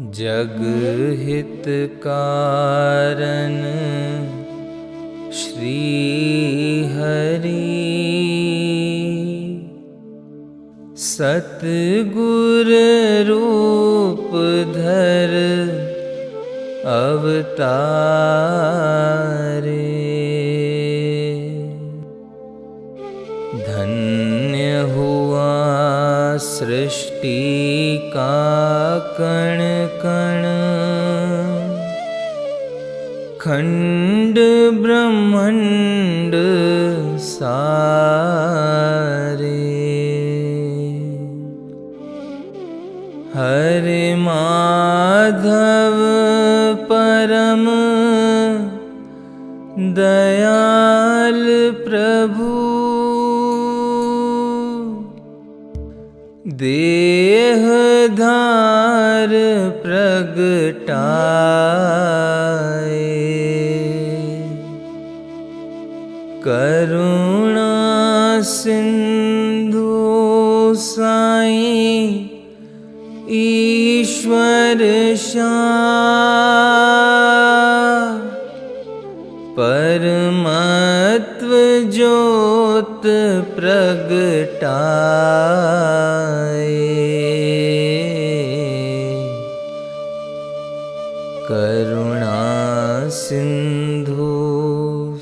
जग हित कारण श्री हरि सतगुर रूप धर अवतारे। धन्य हुआ सृष्टि का कण कण, खंड ब्रह्मंड सारे। हरे माधव परम दयाल प्रभु, देहधार प्रगटाए। करुणा सिंधु साईं ईश्वर शाह, परमत्व ज्योत प्रगटाए। करुणा सिंधु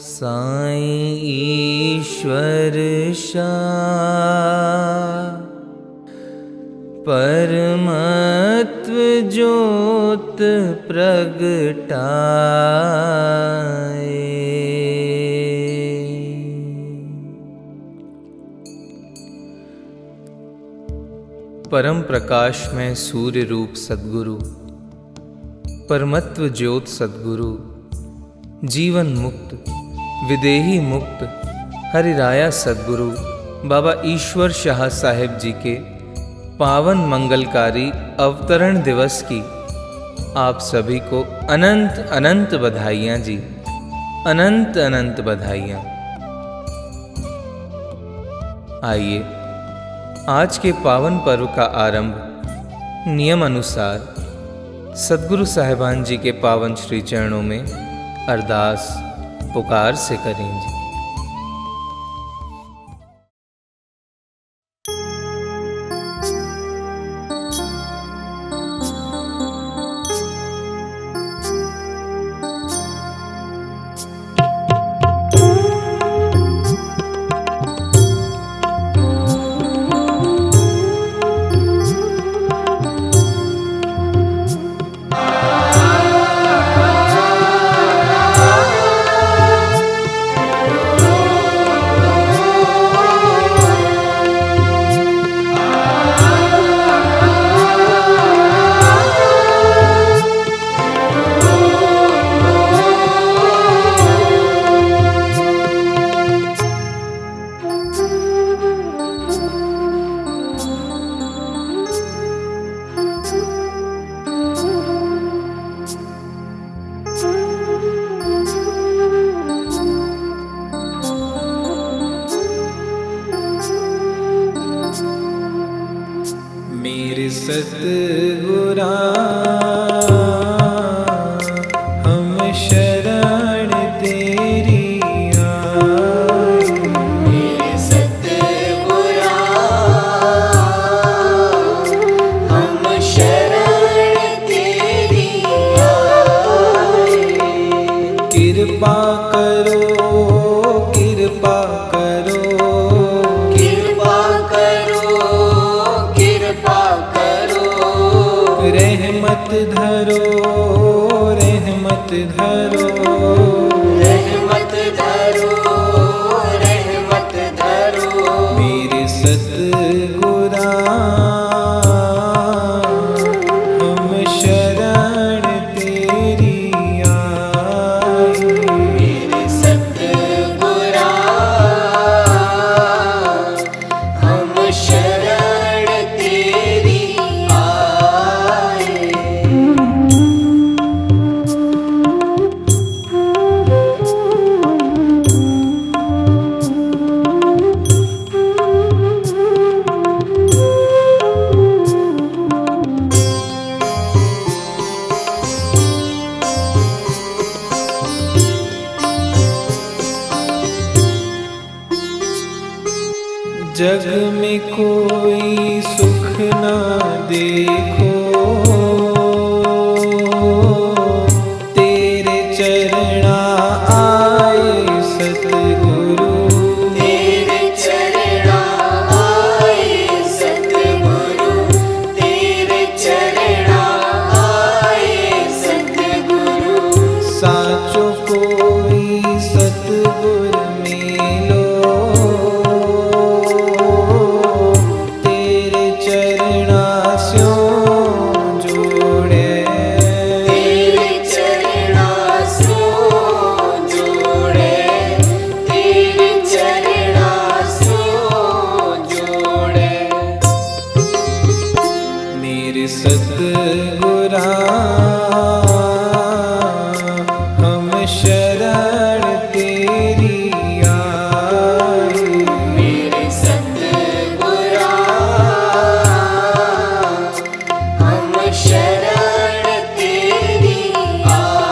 साईं ईश्वर शाह, परमत्व ज्योत प्रगटाए। परम प्रकाश में सूर्य रूप सद्गुरु, परमत्व ज्योत सद्गुरु, जीवन मुक्त विदेही मुक्त हरिराया सद्गुरु बाबा ईश्वर शाह साहेब जी के पावन मंगलकारी अवतरण दिवस की आप सभी को अनंत अनंत बधाइयाँ जी, अनंत अनंत बधाइयाँ। आइए आज के पावन पर्व का आरंभ नियम अनुसार सद्गुरु साहिबान जी के पावन श्री चरणों में अरदास पुकार से करेंगे। सतगुरा हम शरण तेरी आए। मेरे सतगुरा हम शरण तेरी आए। कृपा करो कृपा करो कृपा करो कृपा करो। रहमत धरो रहमत धरो रहमत धरो रहमत धरो। मेरे सतगुरा हम शरण तेरी आए। मेरे सतगुरा हम शरण तेरी आए। सतगुरा हम शरण तेरी आए। मेरे सतगुरा हम शरण तेरी आए।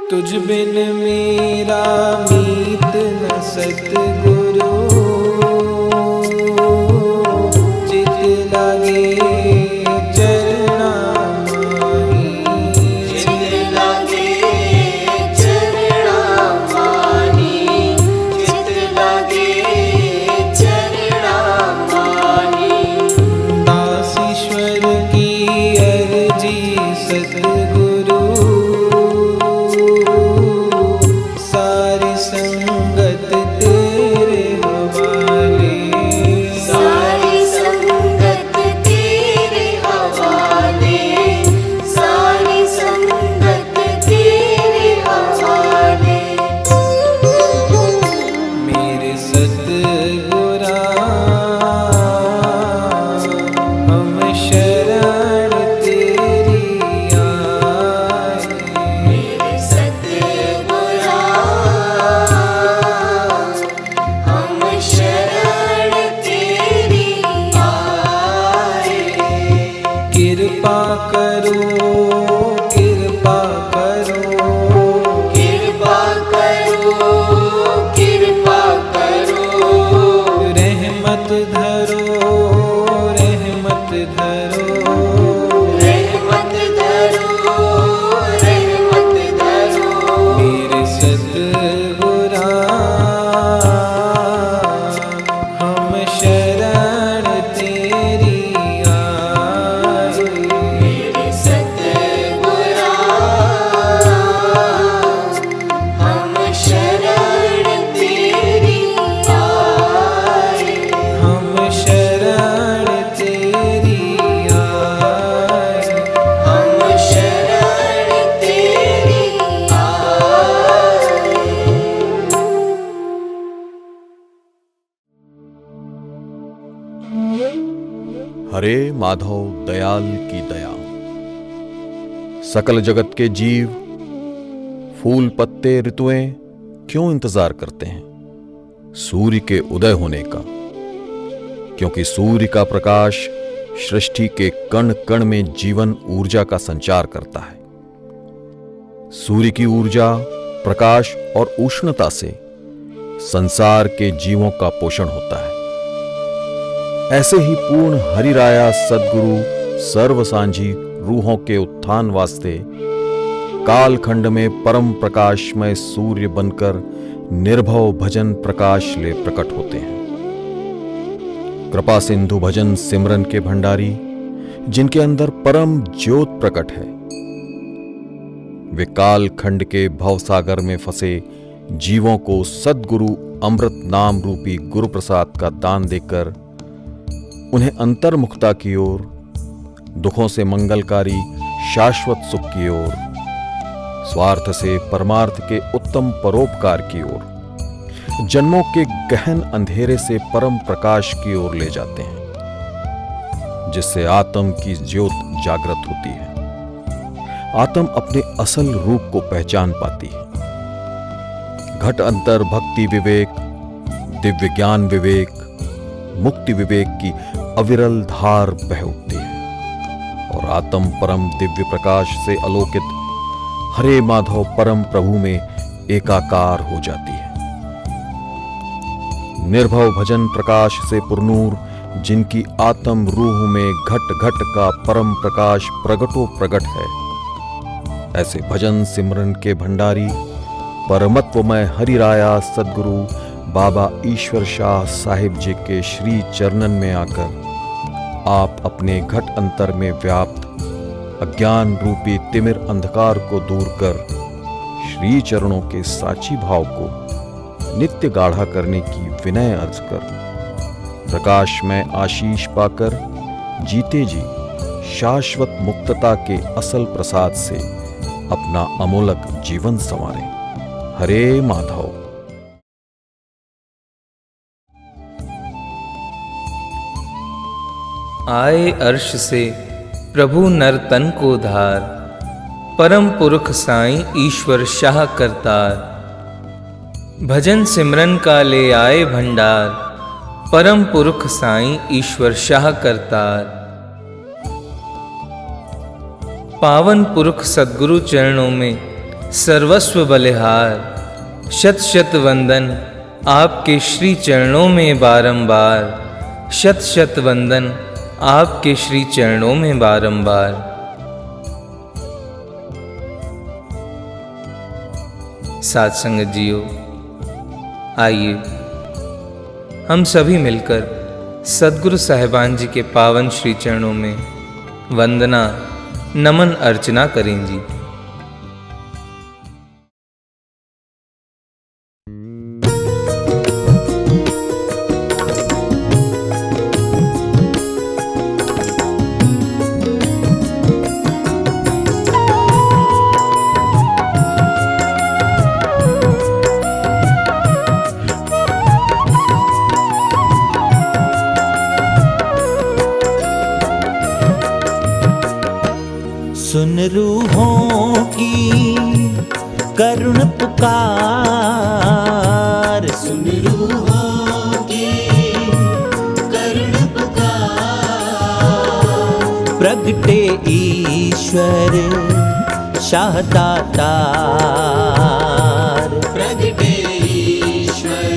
तुझ बिन मेरा मीत न सतगुरु, चित लागे चरणा माही। चित लागे चरणा माही, चित लागे चरणा माही। दास ईश्वर की अर्जी सतगुरु, सारी संगत तेरे हवाले। सारी संगत तेरे हवाले, सारी संगत तेरे हवाले। मेरे सतगुरा हम शरण तेरी आए। मेरे सतगुरा हम शरण तेरी आए। कृपा करो, कृपा करो, कृपा करो, कृपा करो। रहमत धरो, रहमत धरो। रहमत धरो, रहमत धरो। मेरे सतगुरा हम शरण तेरी आए। मेरे सतगुरा हम शरण तेरी आए। हम शरण तेरी आए। हम शरण तेरी आए। हरे माधव दयाल की दया। सकल जगत के जीव फूल पत्ते ऋतुएं क्यों इंतजार करते हैं सूर्य के उदय होने का? क्योंकि सूर्य का प्रकाश सृष्टि के कण कण में जीवन ऊर्जा का संचार करता है। सूर्य की ऊर्जा, प्रकाश और उष्णता से संसार के जीवों का पोषण होता है। ऐसे ही पूर्ण हरिराया सद्गुरु सर्व सांझी रूहों के उत्थान वास्ते कालखंड में परम प्रकाशमय सूर्य बनकर निर्भव भजन प्रकाश ले प्रकट होते हैं। कृपा सिंधु भजन सिमरन के भंडारी जिनके अंदर परम ज्योत प्रकट है, वे कालखंड के भवसागर में फंसे जीवों को सद्गुरु अमृत नाम रूपी गुरु प्रसाद का दान देकर उन्हें अंतर्मुखता की ओर, दुखों से मंगलकारी शाश्वत सुख की ओर, स्वार्थ से परमार्थ के उत्तम परोपकार की ओर, जन्मों के गहन अंधेरे से परम प्रकाश की ओर ले जाते हैं, जिससे आत्म की ज्योत जागृत होती है। आत्म अपने असल रूप को पहचान पाती है। घट अंतर भक्ति विवेक, दिव्य ज्ञान विवेक, मुक्ति विवेक की अविरल धार बह उठती है और आत्म परम दिव्य प्रकाश से आलोकित हरे माधव परम प्रभु में एकाकार हो जाती है। निर्भव भजन प्रकाश से पुरनूर जिनकी आत्म रूह में घट घट का परम प्रकाश प्रगटो प्रगट है, ऐसे भजन सिमरन के भंडारी परमत्वमय हरिराया सद्गुरु बाबा ईश्वर शाह साहिब जी के श्री चरणन में आकर आप अपने घट अंतर में व्याप्त अज्ञान रूपी तिमिर अंधकार को दूर कर श्री चरणों के साची भाव को नित्य गाढ़ा करने की विनय अर्ज कर प्रकाश में आशीष पाकर जीते जी शाश्वत मुक्तता के असल प्रसाद से अपना अमोलक जीवन संवारें। हरे माधव। आए अर्श से प्रभु नर तन को धार, परम पुरख साईं ईश्वर शाह करतार। भजन सिमरन का ले आए भंडार, परम पुरख साईं ईश्वर शाह करतार। पावन पुरख सद्गुरु चरणों में सर्वस्व बलिहार। शत शत वंदन आपके श्री चरणों में बारंबार। शत शत वंदन आपके श्री चरणों में बारंबार। साथ संगत जियो, आइए हम सभी मिलकर सद्गुरु साहिबान जी के पावन श्री चरणों में वंदना नमन अर्चना करें जी। सुन रूहों की करुण पुकार, सुन रूहों की करुण पुकार। प्रगटे ईश्वर शाह दातार, प्रगटे ईश्वर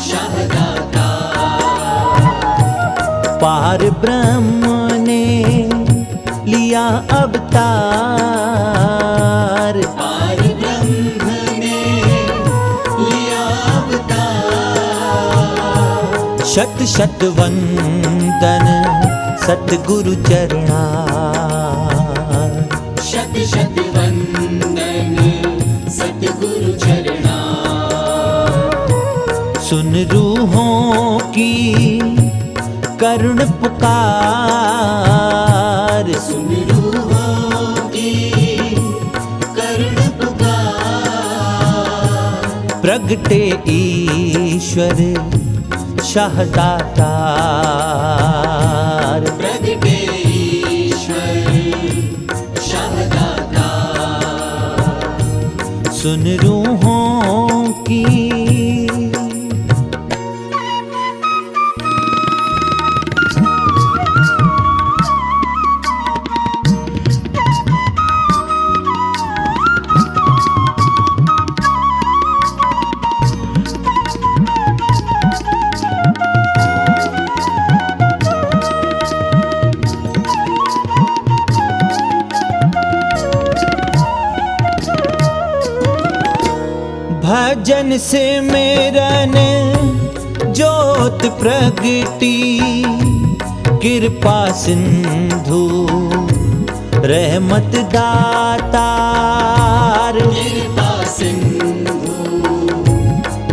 शाह दातार। पार ब्रह्म ने लिया अवतार, पार ब्रह्म ने लिया अवतार। शत शत वंदन सतगुरु चरणार, शत शत वंदन सतगुरु चरणार। सुन रूहों की करुण पुकार, सुन रूहों की करुण पुकार। प्रगटे ईश्वर शाह दातार, प्रगटे ईश्वर शाह दातार। सुन रूहों की भजन से मेरन ज्योत प्रगटी, कृपा सिंधु रहमत दातार। कृपा सिंधु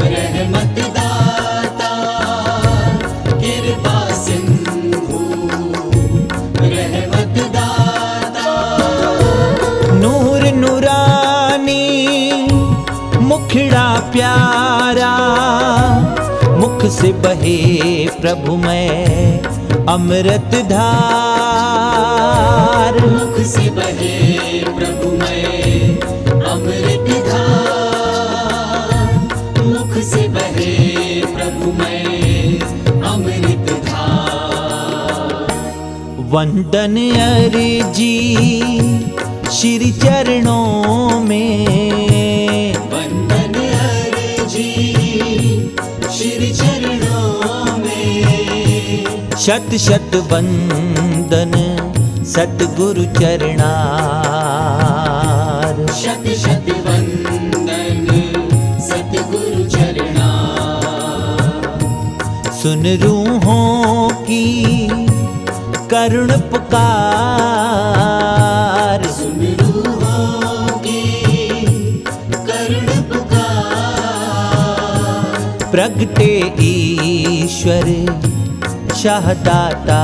रहमत दातार। कृपा सिंधु रहमत दातार। नूर नूरानी मुखड़ा प्यारा, मुख से बहे प्रभु मैं अमृत धार। मुख से बहे प्रभु मैं अमृत धार। मुख से बहे प्रभु मैं वंदन अर्जी श्री चरणों में, वंदन अर्जी श्री चरणों में। शत शत वंदन सतगुरु चरणार। शत शत वंदन सतगुरु चरणार। सुन रूहों की करुण पुकार, सुन रूहों की करुण पुकार। प्रगटे ईश्वर शाहदातार।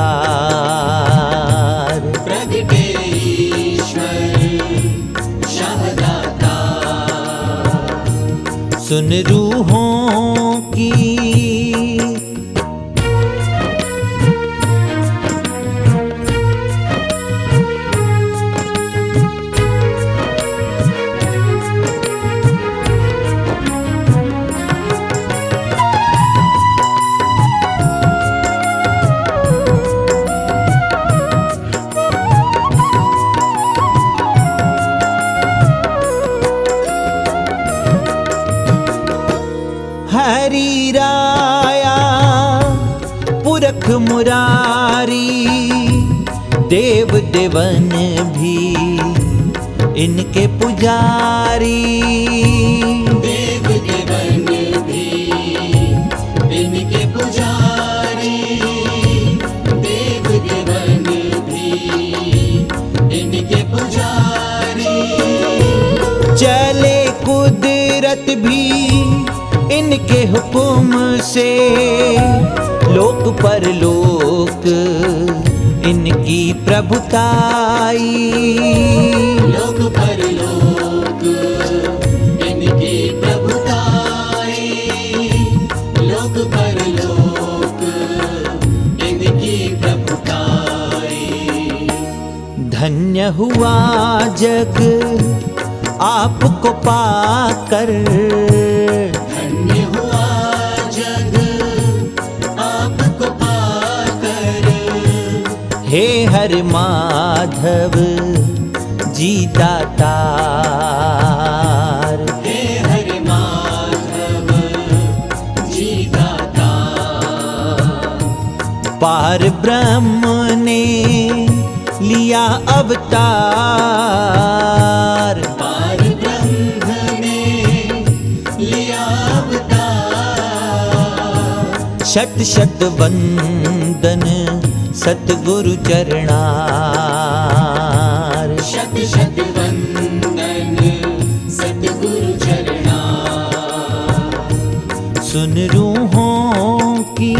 प्रगटे ईश्वर शाहदाता। सुन रूहों की हरि राया पुरख मुरारी। देव देवन भी इनके पुजारी। देव देवन भी इनके पुजारी। देव देवन भी इनके पुजारी। चले कुदरत भी इनके हुक्म से। लोक परलोक इनकी प्रभुताई। लोक परलोक इनकी प्रभुताई। लोक परलोक इनकी प्रभुताई। धन्य हुआ जग आपको पाकर। धन्य हुआ जग आपको पाकर। हे हर माधव जी दातार। हे हरि माधव जी दाता। पार ब्रह्म ने लिया अवतार। पार ब्रह्म ने लिया अवतार। शत शत वंदन सतगुरु चरणार। शत शत वंदन सतगुरु चरणार। सुन रूहों की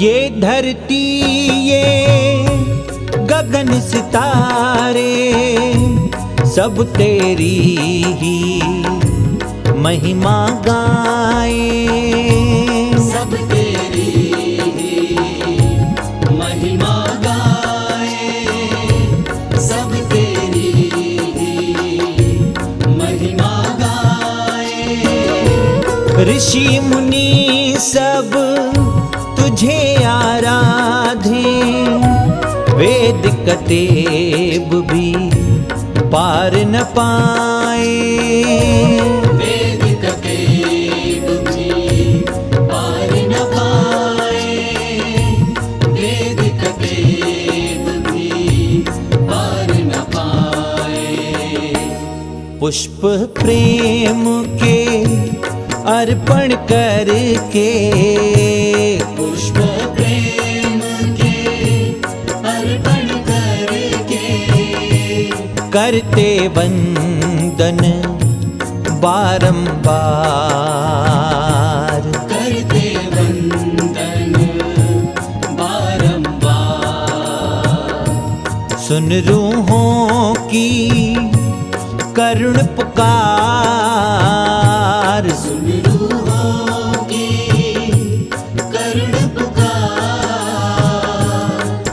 ये धरती ये गगन सितारे सब तेरी ही महिमा गाए। सब तेरी ही महिमा गाए। सब तेरी ही महिमा गाए। ऋषि मुनि सब तुझे आराधे। वेद कतेब भी पार न पाए। वेद कतेब भी पार न पाए। वेद कतेब भी पार न पाए। पुष्प प्रेम के अर्पण करके। पुष्प प्रेम के अर्पण करके। करते वंदन बारंबार। करते वंदन बारंबार। सुन रूहों की करुण पुकार, सुन रूहों की करुण पुकार,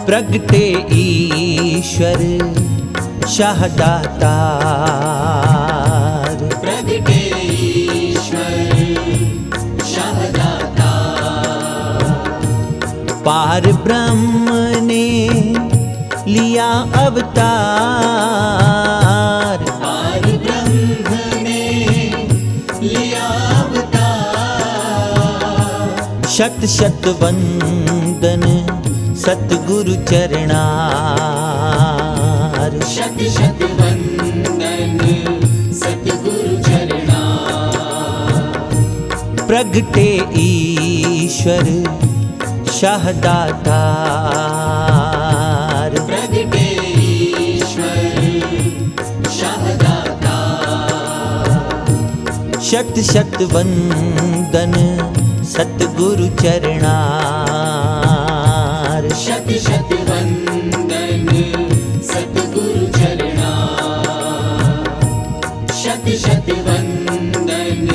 प्रगटे ईश्वर शाहदातार, प्रगटे ईश्वर शाहदाता, पार ब्रह्म ने लिया अवतार, पार ब्रह्म ने लिया अवतार, शत शत वंदन सतगुरु चरणार, शत शत वंदन सतगुरु चरणा, प्रगटे ईश्वर शाहदातार, प्रगटे ईश्वर शाहदाता, शत शत वंदन सतगुरु चरणार, शत शत वंदन सतगुरु चरणा, शत शत वंदन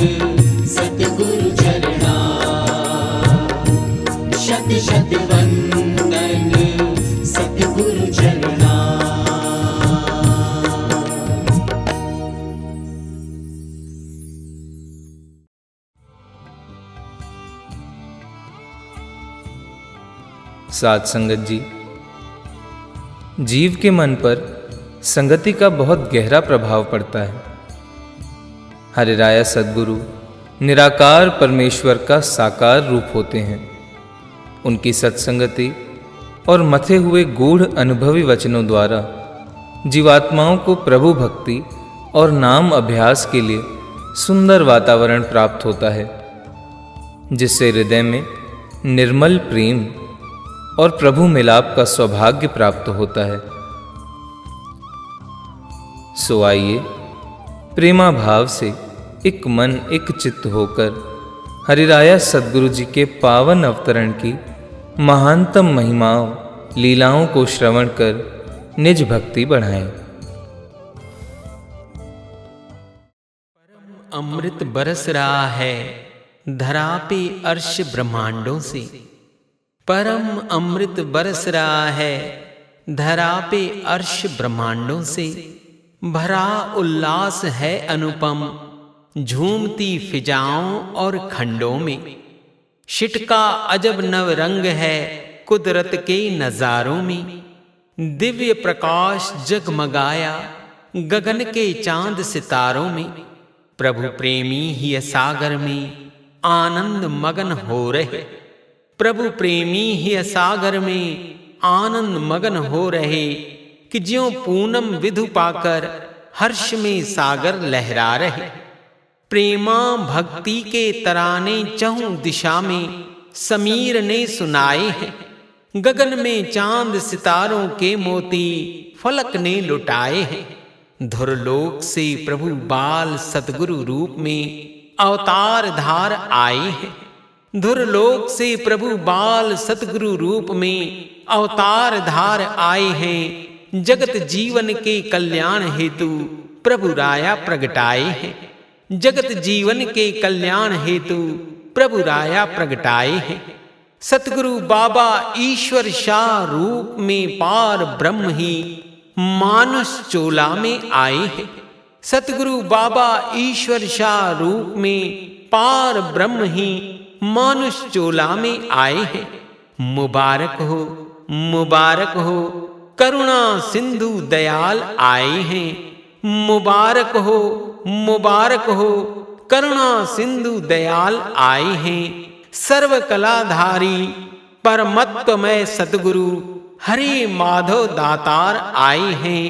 सतगुरु चरणा, शत शत वंदन सतगुरु चरणा। साध संगत जी, जीव के मन पर संगति का बहुत गहरा प्रभाव पड़ता है। हरिराया सद्गुरु निराकार परमेश्वर का साकार रूप होते हैं। उनकी सत्संगति और मथे हुए गूढ़ अनुभवी वचनों द्वारा जीवात्माओं को प्रभु भक्ति और नाम अभ्यास के लिए सुंदर वातावरण प्राप्त होता है, जिससे हृदय में निर्मल प्रेम और प्रभु मिलाप का सौभाग्य प्राप्त होता है। सो आइए प्रेमा भाव से एक मन एक चित्त होकर हरिराया सद्गुरु जी के पावन अवतरण की महानतम महिमाओं लीलाओं को श्रवण कर निज भक्ति बढ़ाएं। अमृत बरस रहा है धरा पे अर्श ब्रह्मांडों से, परम अमृत बरस रहा है धरा पे अर्श ब्रह्मांडों से, भरा उल्लास है अनुपम झूमती फिजाओं और खंडों में, छिटका अजब नव रंग है कुदरत के नजारों में, दिव्य प्रकाश जगमगाया गगन के चांद सितारों में, प्रभु प्रेमी ही सागर में आनंद मगन हो रहे, प्रभु प्रेमी ही सागर में आनंद मगन हो रहे, कि ज्यों पूनम विधु पाकर हर्ष में सागर लहरा रहे। प्रेमा भक्ति के तराने चहुं दिशा में समीर ने सुनाए हैं, गगन में चांद सितारों के मोती फलक ने लुटाए हैं। धुरलोक से प्रभु बाल सतगुरु रूप में अवतार धार आए हैं, धुरलोक से प्रभु बाल सतगुरु रूप में अवतार धार आए हैं। जगत जीवन के कल्याण हेतु प्रभु राया प्रगटाए हैं, जगत जीवन के कल्याण हेतु प्रभु राया प्रगटाए हैं। सतगुरु बाबा ईश्वर शाह रूप में पार ब्रह्म ही मानुष चोला में आए हैं, सतगुरु बाबा ईश्वर शाह रूप में पार ब्रह्म ही मानुष चोला में आए हैं। मुबारक हो मुबारक हो करुणा सिंधु दयाल आए हैं, मुबारक हो मुबारक हो करुणा सिंधु दयाल आए हैं। सर्व कलाधारी परमत्वमय सतगुरु हरे माधव दातार आए हैं,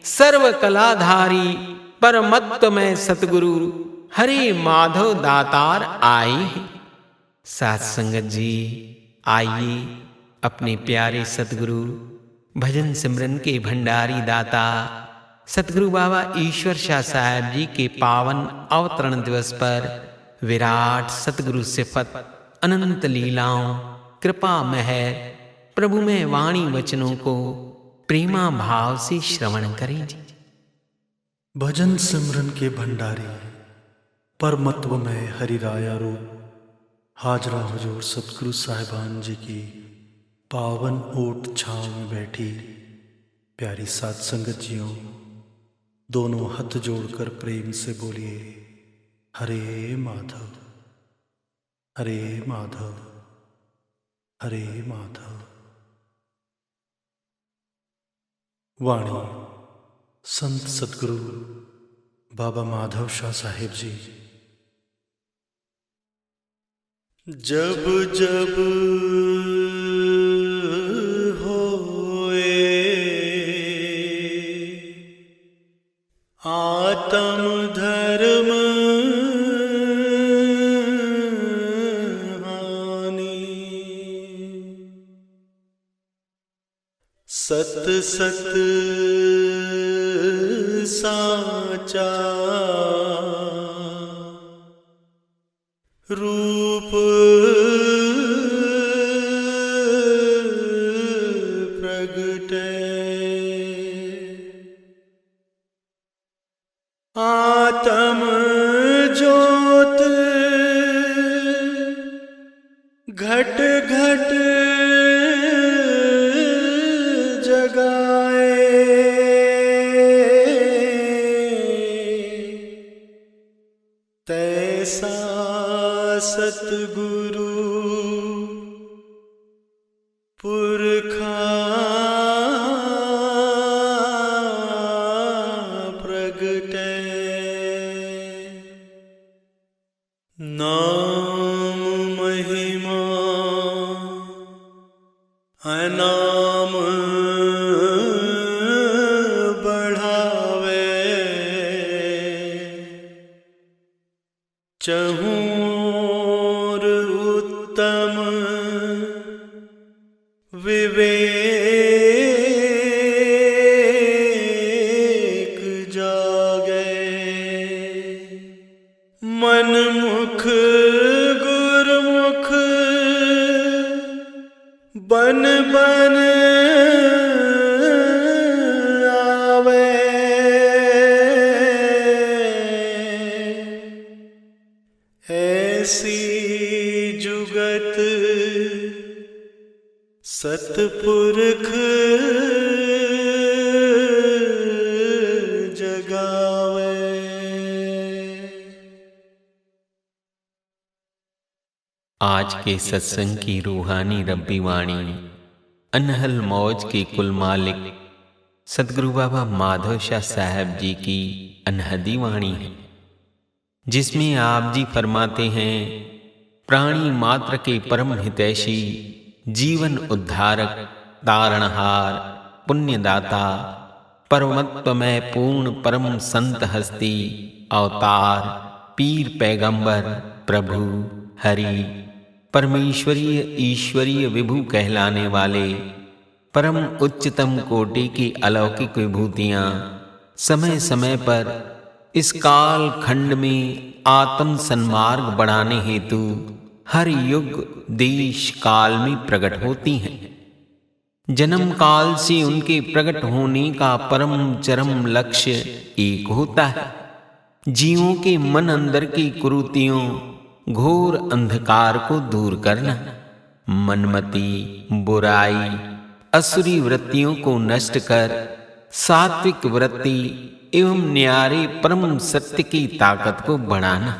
सर्व कलाधारी परमत्वमय सतगुरु हरे माधव दातार आए हैं। साथ संगत जी, आइए अपने प्यारे सतगुरु भजन सिमरन के भंडारी दाता सतगुरु बाबा ईश्वर शाह साहब जी के पावन अवतरण दिवस पर विराट सतगुरु सिफत अनंत लीलाओं कृपा महर प्रभु में वाणी वचनों को प्रेमा भाव से श्रवण करें जी। भजन सिमरन के भंडारी परमत्व में हरिराया रूप हाजरा हुजूर सतगुरु साहिबान जी की पावन ओट छांव में बैठी प्यारी साध संगत जियों, दोनों हाथ जोड़कर प्रेम से बोलिए हरे माधव, हरे माधव, हरे माधव। वाणी संत सतगुरु बाबा माधव शाह साहेब जी। जब जब होए आत्म धर्म हानि, सत सत साचा रूप प्रगटे, आत्म ज्योत घट घट जगाए, तैसा सतगुरु पुरखा प्रगटे, नाम महिमा अनाम बढ़ावे, चहूर उत्तम विवेक जागे, मन मुख गुरमुख बन बन आवे, ऐसी जुगत सतपुरख जगावे। आज के सत्संग की रूहानी रब्बी वाणी अनहल मौज के कुल मालिक सतगुरु बाबा माधव शाह साहब जी की अनहदी वाणी है, जिसमें आप जी फरमाते हैं, प्राणी मात्र के परम हितैषी, जीवन उद्धारक, तारणहार, पुण्यदाता, परमत्वमय पूर्ण परम संत हस्ती, अवतार, पीर पैगंबर, प्रभु, हरि, परमेश्वरीय ईश्वरीय विभु कहलाने वाले परम उच्चतम कोटि की अलौकिक विभूतियां समय समय पर इस काल खंड में आत्म सन्मार्ग बढ़ाने हेतु हर युग देश काल में प्रकट होती हैं। जन्म काल से उनके प्रकट होने का परम चरम लक्ष्य एक होता है, जीवों के मन अंदर की कुरीतियों, घोर अंधकार को दूर करना, मनमति, बुराई, असुरी वृत्तियों को नष्ट कर सात्विक वृत्ति एवं न्यारे परम सत्य की ताकत को बढ़ाना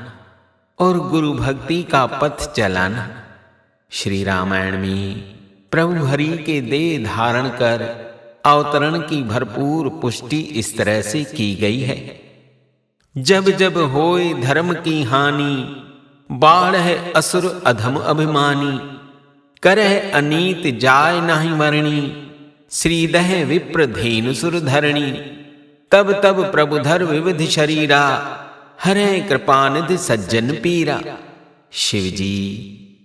और गुरु भक्ति का पथ चलाना। श्री रामायण में प्रभु हरि के देह धारण कर अवतरण की भरपूर पुष्टि इस तरह से की गई है। जब जब होए धर्म की हानि, बाढ़ है असुर अधम अभिमानी, करह अनीत जाय नाही मरणी, श्रीदह विप्र धेनु सुर धरणी, तब तब प्रभुधर विविध शरीरा, हरे कृपानिधि सज्जन पीरा। शिव जी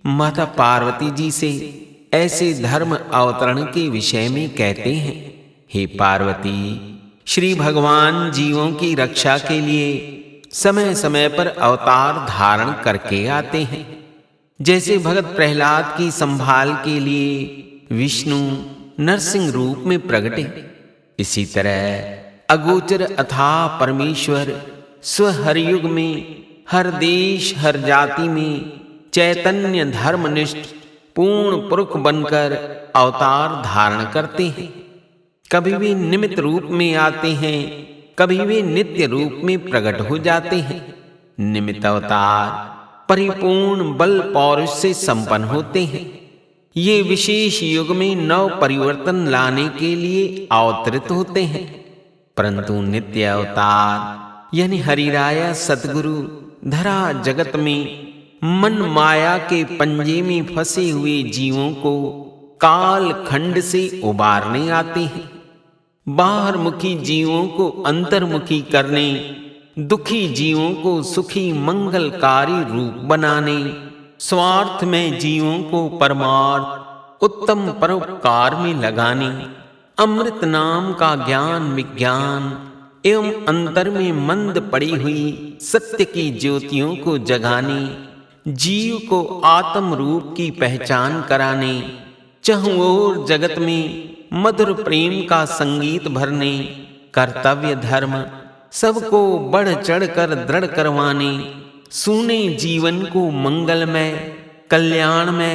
माता पार्वती जी से ऐसे धर्म अवतरण के विषय में कहते हैं, हे पार्वती, श्री भगवान जीवों की रक्षा के लिए समय समय पर अवतार धारण करके आते हैं। जैसे भगत प्रहलाद की संभाल के लिए विष्णु नरसिंह रूप में प्रगटे, इसी तरह अगोचर अथाह परमेश्वर स्वहरयुग में हर देश हर जाति में चैतन्य धर्मनिष्ठ पूर्ण पुरुष बनकर अवतार धारण करते हैं। कभी वे निमित्त रूप में आते हैं, कभी वे नित्य रूप में प्रकट हो जाते हैं। निमित्त अवतार परिपूर्ण बल पौरुष से संपन्न होते हैं। ये विशेष युग में नव परिवर्तन लाने के लिए अवतरित होते हैं। परंतु नित्य अवतार यानी हरिराया सतगुरु धरा जगत में मन माया के पंजे में फंसे हुए जीवों को काल खंड से उबारने आते हैं। बाहरमुखी जीवों को अंतर्मुखी करने, दुखी जीवों को सुखी मंगलकारी रूप बनाने, स्वार्थ में जीवों को परमार्थ उत्तम परोपकार में लगाने, अमृत नाम का ज्ञान विज्ञान एवं अंतर में मंद पड़ी हुई सत्य की ज्योतियों को जगाने, जीव को आत्म रूप की पहचान कराने, चहुओर जगत में मधुर प्रेम का संगीत भरने, कर्तव्य धर्म सबको बढ़ चढ़ कर दृढ़ करवाने, सूने जीवन को मंगलमय कल्याणमय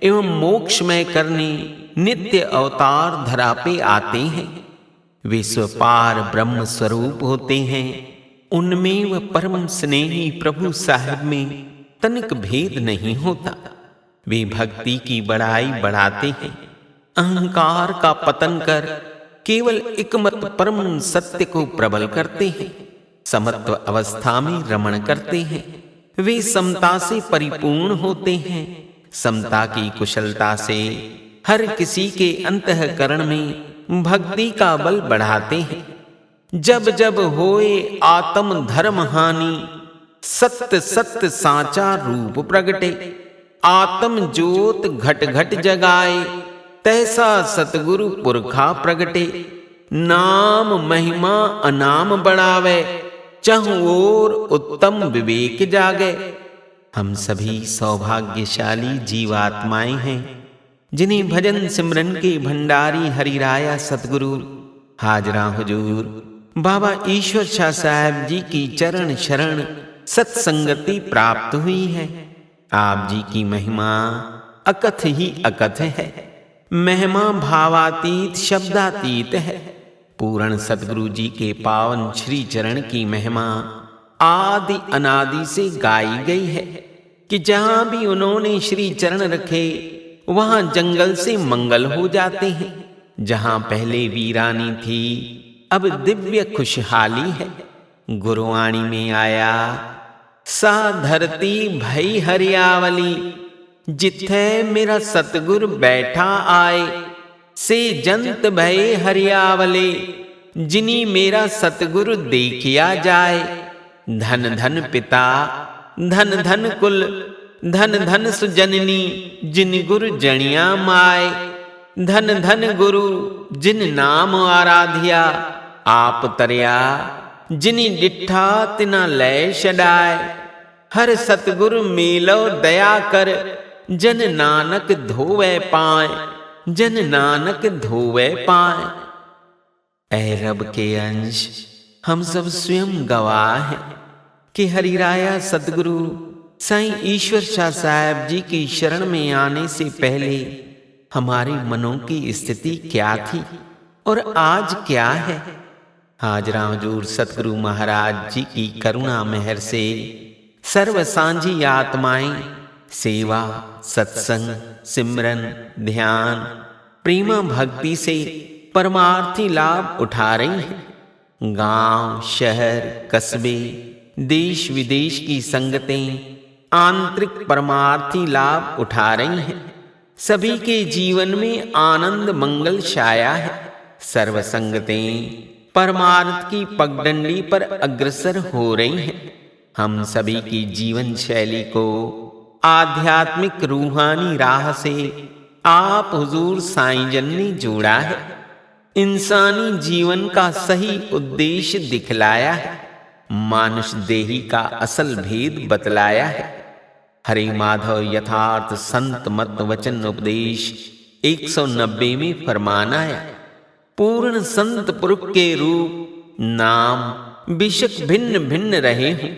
एवं मोक्षमय करने नित्य अवतार धरा पे आते हैं। वे स्वपार ब्रह्म स्वरूप होते हैं। उनमें व परम स्नेही प्रभु साहिब में तनिक भेद नहीं होता। वे भक्ति की बढ़ाई बढ़ाते हैं, अहंकार का पतन कर केवल एकमत परम सत्य को प्रबल करते हैं, समत्व अवस्था में रमण करते हैं। वे समता से परिपूर्ण होते हैं। समता की कुशलता से हर किसी के अंतःकरण में भक्ति का बल बढ़ाते हैं। जब जब होए आत्म धर्म हानि, सत्य सत्य साचा रूप प्रगटे, आत्म ज्योत घट घट जगाए, तैसा सतगुरु पुरखा प्रगटे। नाम महिमा अनाम बढ़ावे, चहुओर उत्तम विवेक जागे। हम सभी सौभाग्यशाली जीवात्माएं हैं जिन्हें भजन सिमरन के भंडारी हरिराया सतगुरु हाजरा हुजूर बाबा ईश्वर शाह साहब जी की चरण शरण सत्संगति प्राप्त हुई है। आप जी की महिमा अकथ ही अकथ है। महिमा भावातीत शब्दातीत है। पूर्ण सतगुरु जी के पावन श्री चरण की महिमा आदि अनादि से गाई गई है कि जहां भी उन्होंने श्री चरण रखे वहां जंगल से मंगल हो जाते हैं। जहां पहले वीरानी थी अब दिव्य खुशहाली है। गुरुवाणी में आया, सा धरती भई हरियावली, जिथे मेरा सतगुर बैठा आए, से जंत भय हरियावले, जिनी मेरा सतगुरु देखिया जाए। धन धन पिता धन धन कुल, धन धन सुजननी, जिन गुरु जनिया माए। धन धन गुरु जिन नाम आराध्या, आप तरिया जिनी डिठा तिना लय छडाए। हर सतगुरु मेलो दया कर, जन नानक धोवे पाए, जन नानक धोवे पाए। ऐ रब के अंश, हम सब स्वयं गवाह हैं कि हरिराया सतगुरु साईं ईश्वर शाह साहब जी की शरण में आने से पहले हमारे मनों की स्थिति क्या थी और आज क्या है। हाजरा हुजूर सतगुरु महाराज जी की करुणा मेहर से सर्व सांझी आत्माएं सेवा सत्संग सिमरन ध्यान प्रेमा भक्ति से परमार्थी लाभ उठा रही हैं। गांव शहर कस्बे देश विदेश की संगतें आंतरिक परमार्थी लाभ उठा रही हैं। सभी के जीवन में आनंद मंगल छाया है। सर्व संगतें परमार्थ की पगडंडी पर अग्रसर हो रही हैं। हम सभी की जीवन शैली को आध्यात्मिक रूहानी राह से आप हुजूर साईं जन ने जोड़ा है। इंसानी जीवन का सही उद्देश्य दिखलाया है। मानुष देही का असल भेद बतलाया है। हरे माधव यथार्थ संत मत वचन उपदेश 190 में फरमाना है। पूर्ण संत पुरुष के रूप नाम बेशक भिन्न भिन्न रहे हों,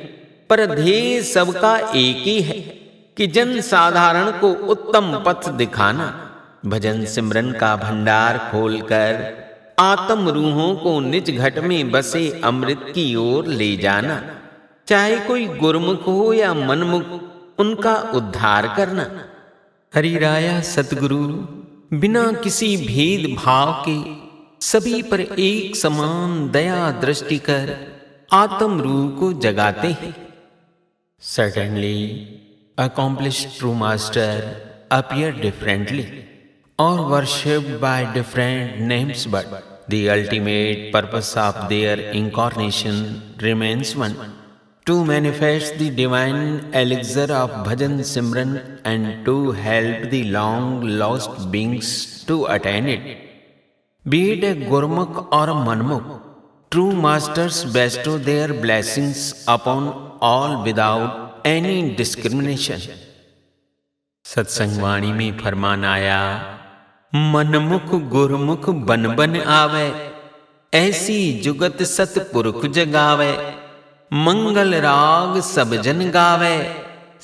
पर ध्येय सबका एक ही है कि जन साधारण को उत्तम पथ दिखाना, भजन सिमरन का भंडार खोलकर आत्म रूहों को निज घट में बसे अमृत की ओर ले जाना, चाहे कोई गुरमुख हो या मनमुख, उनका उद्धार करना। हरिराया सतगुरु बिना किसी भेद भाव के सभी पर एक समान दया दृष्टि कर आत्म रूह को जगाते हैं। Certainly, accomplished true master appear differently or worshipped by different names, but the ultimate purpose of their incarnation remains one: to manifest the divine elixir of bhajan simran and to help the long lost beings to attain it. Be it a gurmukh or a manmukh, true masters bestow their blessings upon all without any discrimination. सत्संग वाणी में फरमान आया, मनमुख गुरमुख बन बन आवे, ऐसी जुगत सतपुरुख जगावे, मंगल राग सब जन गावे,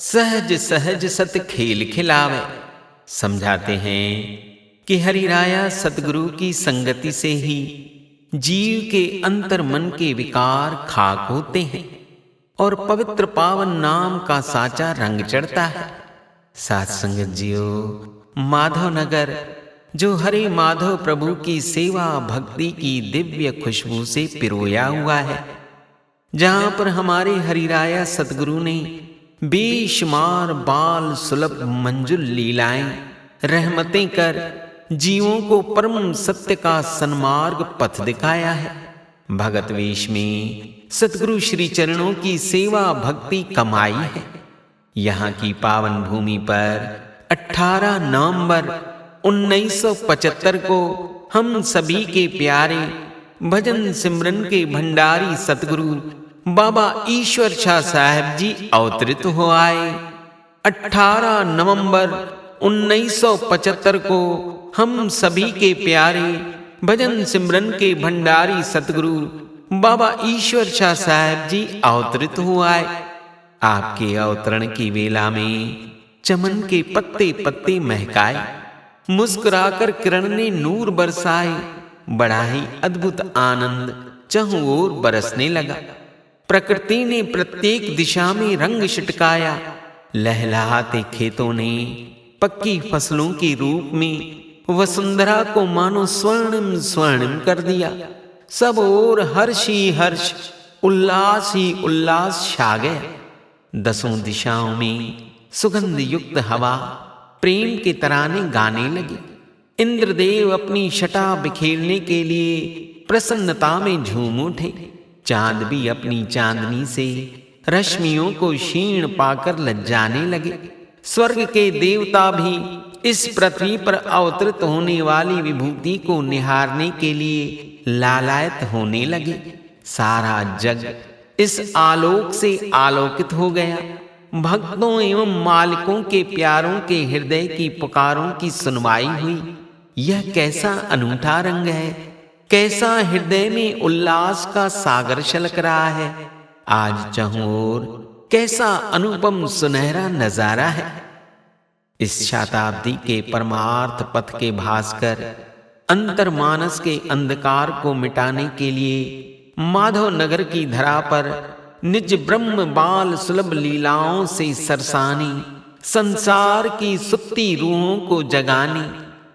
सहज सहज सत खेल खिलावे। समझाते हैं कि हरिराया सतगुरु की संगति से ही जीव के अंतर मन के विकार खाक होते हैं और पवित्र पावन नाम का साचा रंग चढ़ता है। साथ संगत जियो, माधव नगर जो हरे माधव प्रभु की सेवा भक्ति की दिव्य खुशबू से पिरोया हुआ है, जहां पर हमारे हरिराया सतगुरु ने बेशुमार बाल सुलभ मंजुल लीलाएं रहमतें कर जीवों को परम सत्य का सन्मार्ग पथ दिखाया है। भगत वेश में सतगुरु श्री चरणों की सेवा भक्ति कमाई है। यहाँ की पावन भूमि पर 18 नवंबर 1975 को हम सभी के प्यारे भजन सिमरन के भंडारी सतगुरु बाबा ईश्वर शाह साहब जी अवतरित हो आए। 18 नवंबर 1975 को हम सभी के प्यारे भजन सिमरन के भंडारी सतगुरु बाबा ईश्वर शाह साहब जी अवतरित हो आए। आपके अवतरण की वेला में चमन के पत्ते पत्ते महकाए, मुस्कुराकर किरण ने नूर बरसाए, बड़ा ही अद्भुत आनंद चहुं ओर बरसने लगा। प्रकृति ने प्रत्येक दिशा में रंग छिटकाया, लहलहाते खेतों ने पक्की फसलों के रूप में वसुंधरा को मानो स्वर्णिम स्वर्णिम कर दिया। सब ओर हर्ष ही हर्ष, उल्लास ही उल्लास छा गया। दसों दिशाओं में सुगंध युक्त हवा प्रेम के तराने गाने लगी। इंद्रदेव अपनी छटा बिखेरने के लिए प्रसन्नता में झूम उठे। चांद भी अपनी चांदनी से रश्मियों को क्षीण पाकर लज्जाने लगे। स्वर्ग के देवता भी इस पृथ्वी पर अवतरित होने वाली विभूति को निहारने के लिए लालायत होने लगे। सारा जग इस आलोक से आलोकित हो गया। भक्तों एवं मालिकों के प्यारों के हृदय की पुकारों की सुनवाई हुई। यह कैसा अनूठा रंग है, कैसा हृदय में उल्लास का सागर छलक रहा है। आज चाहों ओर कैसा अनुपम सुनहरा नजारा है। इस शताब्दी के परमार्थ पथ के भास्कर अंतर्मानस के अंधकार को मिटाने के लिए माधव नगर की धरा पर निज ब्रह्म बाल सुलभ लीलाओं से सरसानी, संसार की सुप्ती रूहों को जगानी,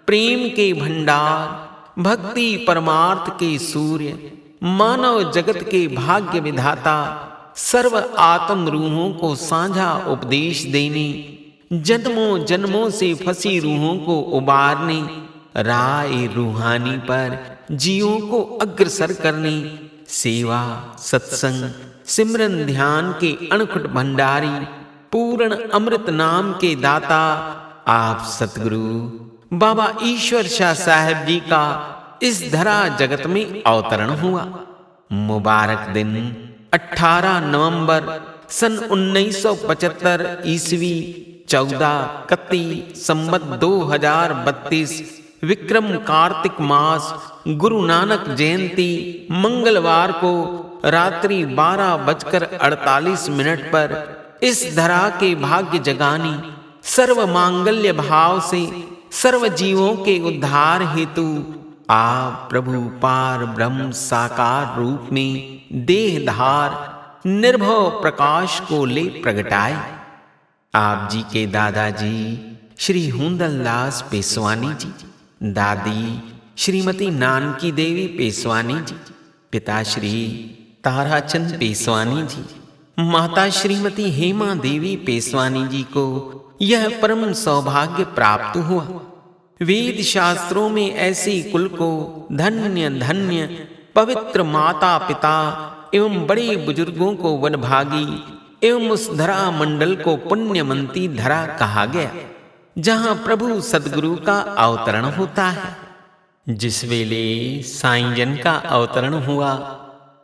प्रेम के भंडार भक्ति परमार्थ के सूर्य, मानव जगत के भाग्य विधाता, सर्व आत्म रूहों को साझा उपदेश देने, जन्मों जन्मों से फंसी रूहों को उबारने, राय रूहानी पर जीवों को अग्रसर करने, सेवा सत्संग सिमरन ध्यान के अणखुट भंडारी, पूर्ण अमृत नाम के दाता आप सतगुरु बाबा ईश्वर शाह साहब जी का इस धरा जगत में अवतरण हुआ। मुबारक दिन 18 नवंबर सन 1975 ईस्वी 14 कत्ती संवत 2032 विक्रम कार्तिक मास गुरु नानक जयंती मंगलवार को रात्रि 12:48 पर इस धरा के भाग्य जगानी सर्व मांगल्य भाव से सर्व जीवों के उद्धार हेतु आप प्रभु पार ब्रह्म साकार रूप में देहधार निर्भव प्रकाश को ले प्रगटाए। आप जी के दादाजी श्री हुंदलदास पेसवानी जी, दादी श्रीमती नानकी देवी पेसवानी जी, पिता श्री ताराचंद पेसवानी जी, माता श्रीमती हेमा देवी पेसवानी जी को यह परम सौभाग्य प्राप्त हुआ। वेद शास्त्रों में ऐसे कुल को धन्य धन्य पवित्र माता पिता एवं बड़े बुजुर्गों को वनभागी एवं उस धरा मंडल को पुण्यमंती धरा कहा गया, जहां प्रभु सद्गुरु का अवतरण होता है। जिस वेले साईं जन का अवतरण हुआ,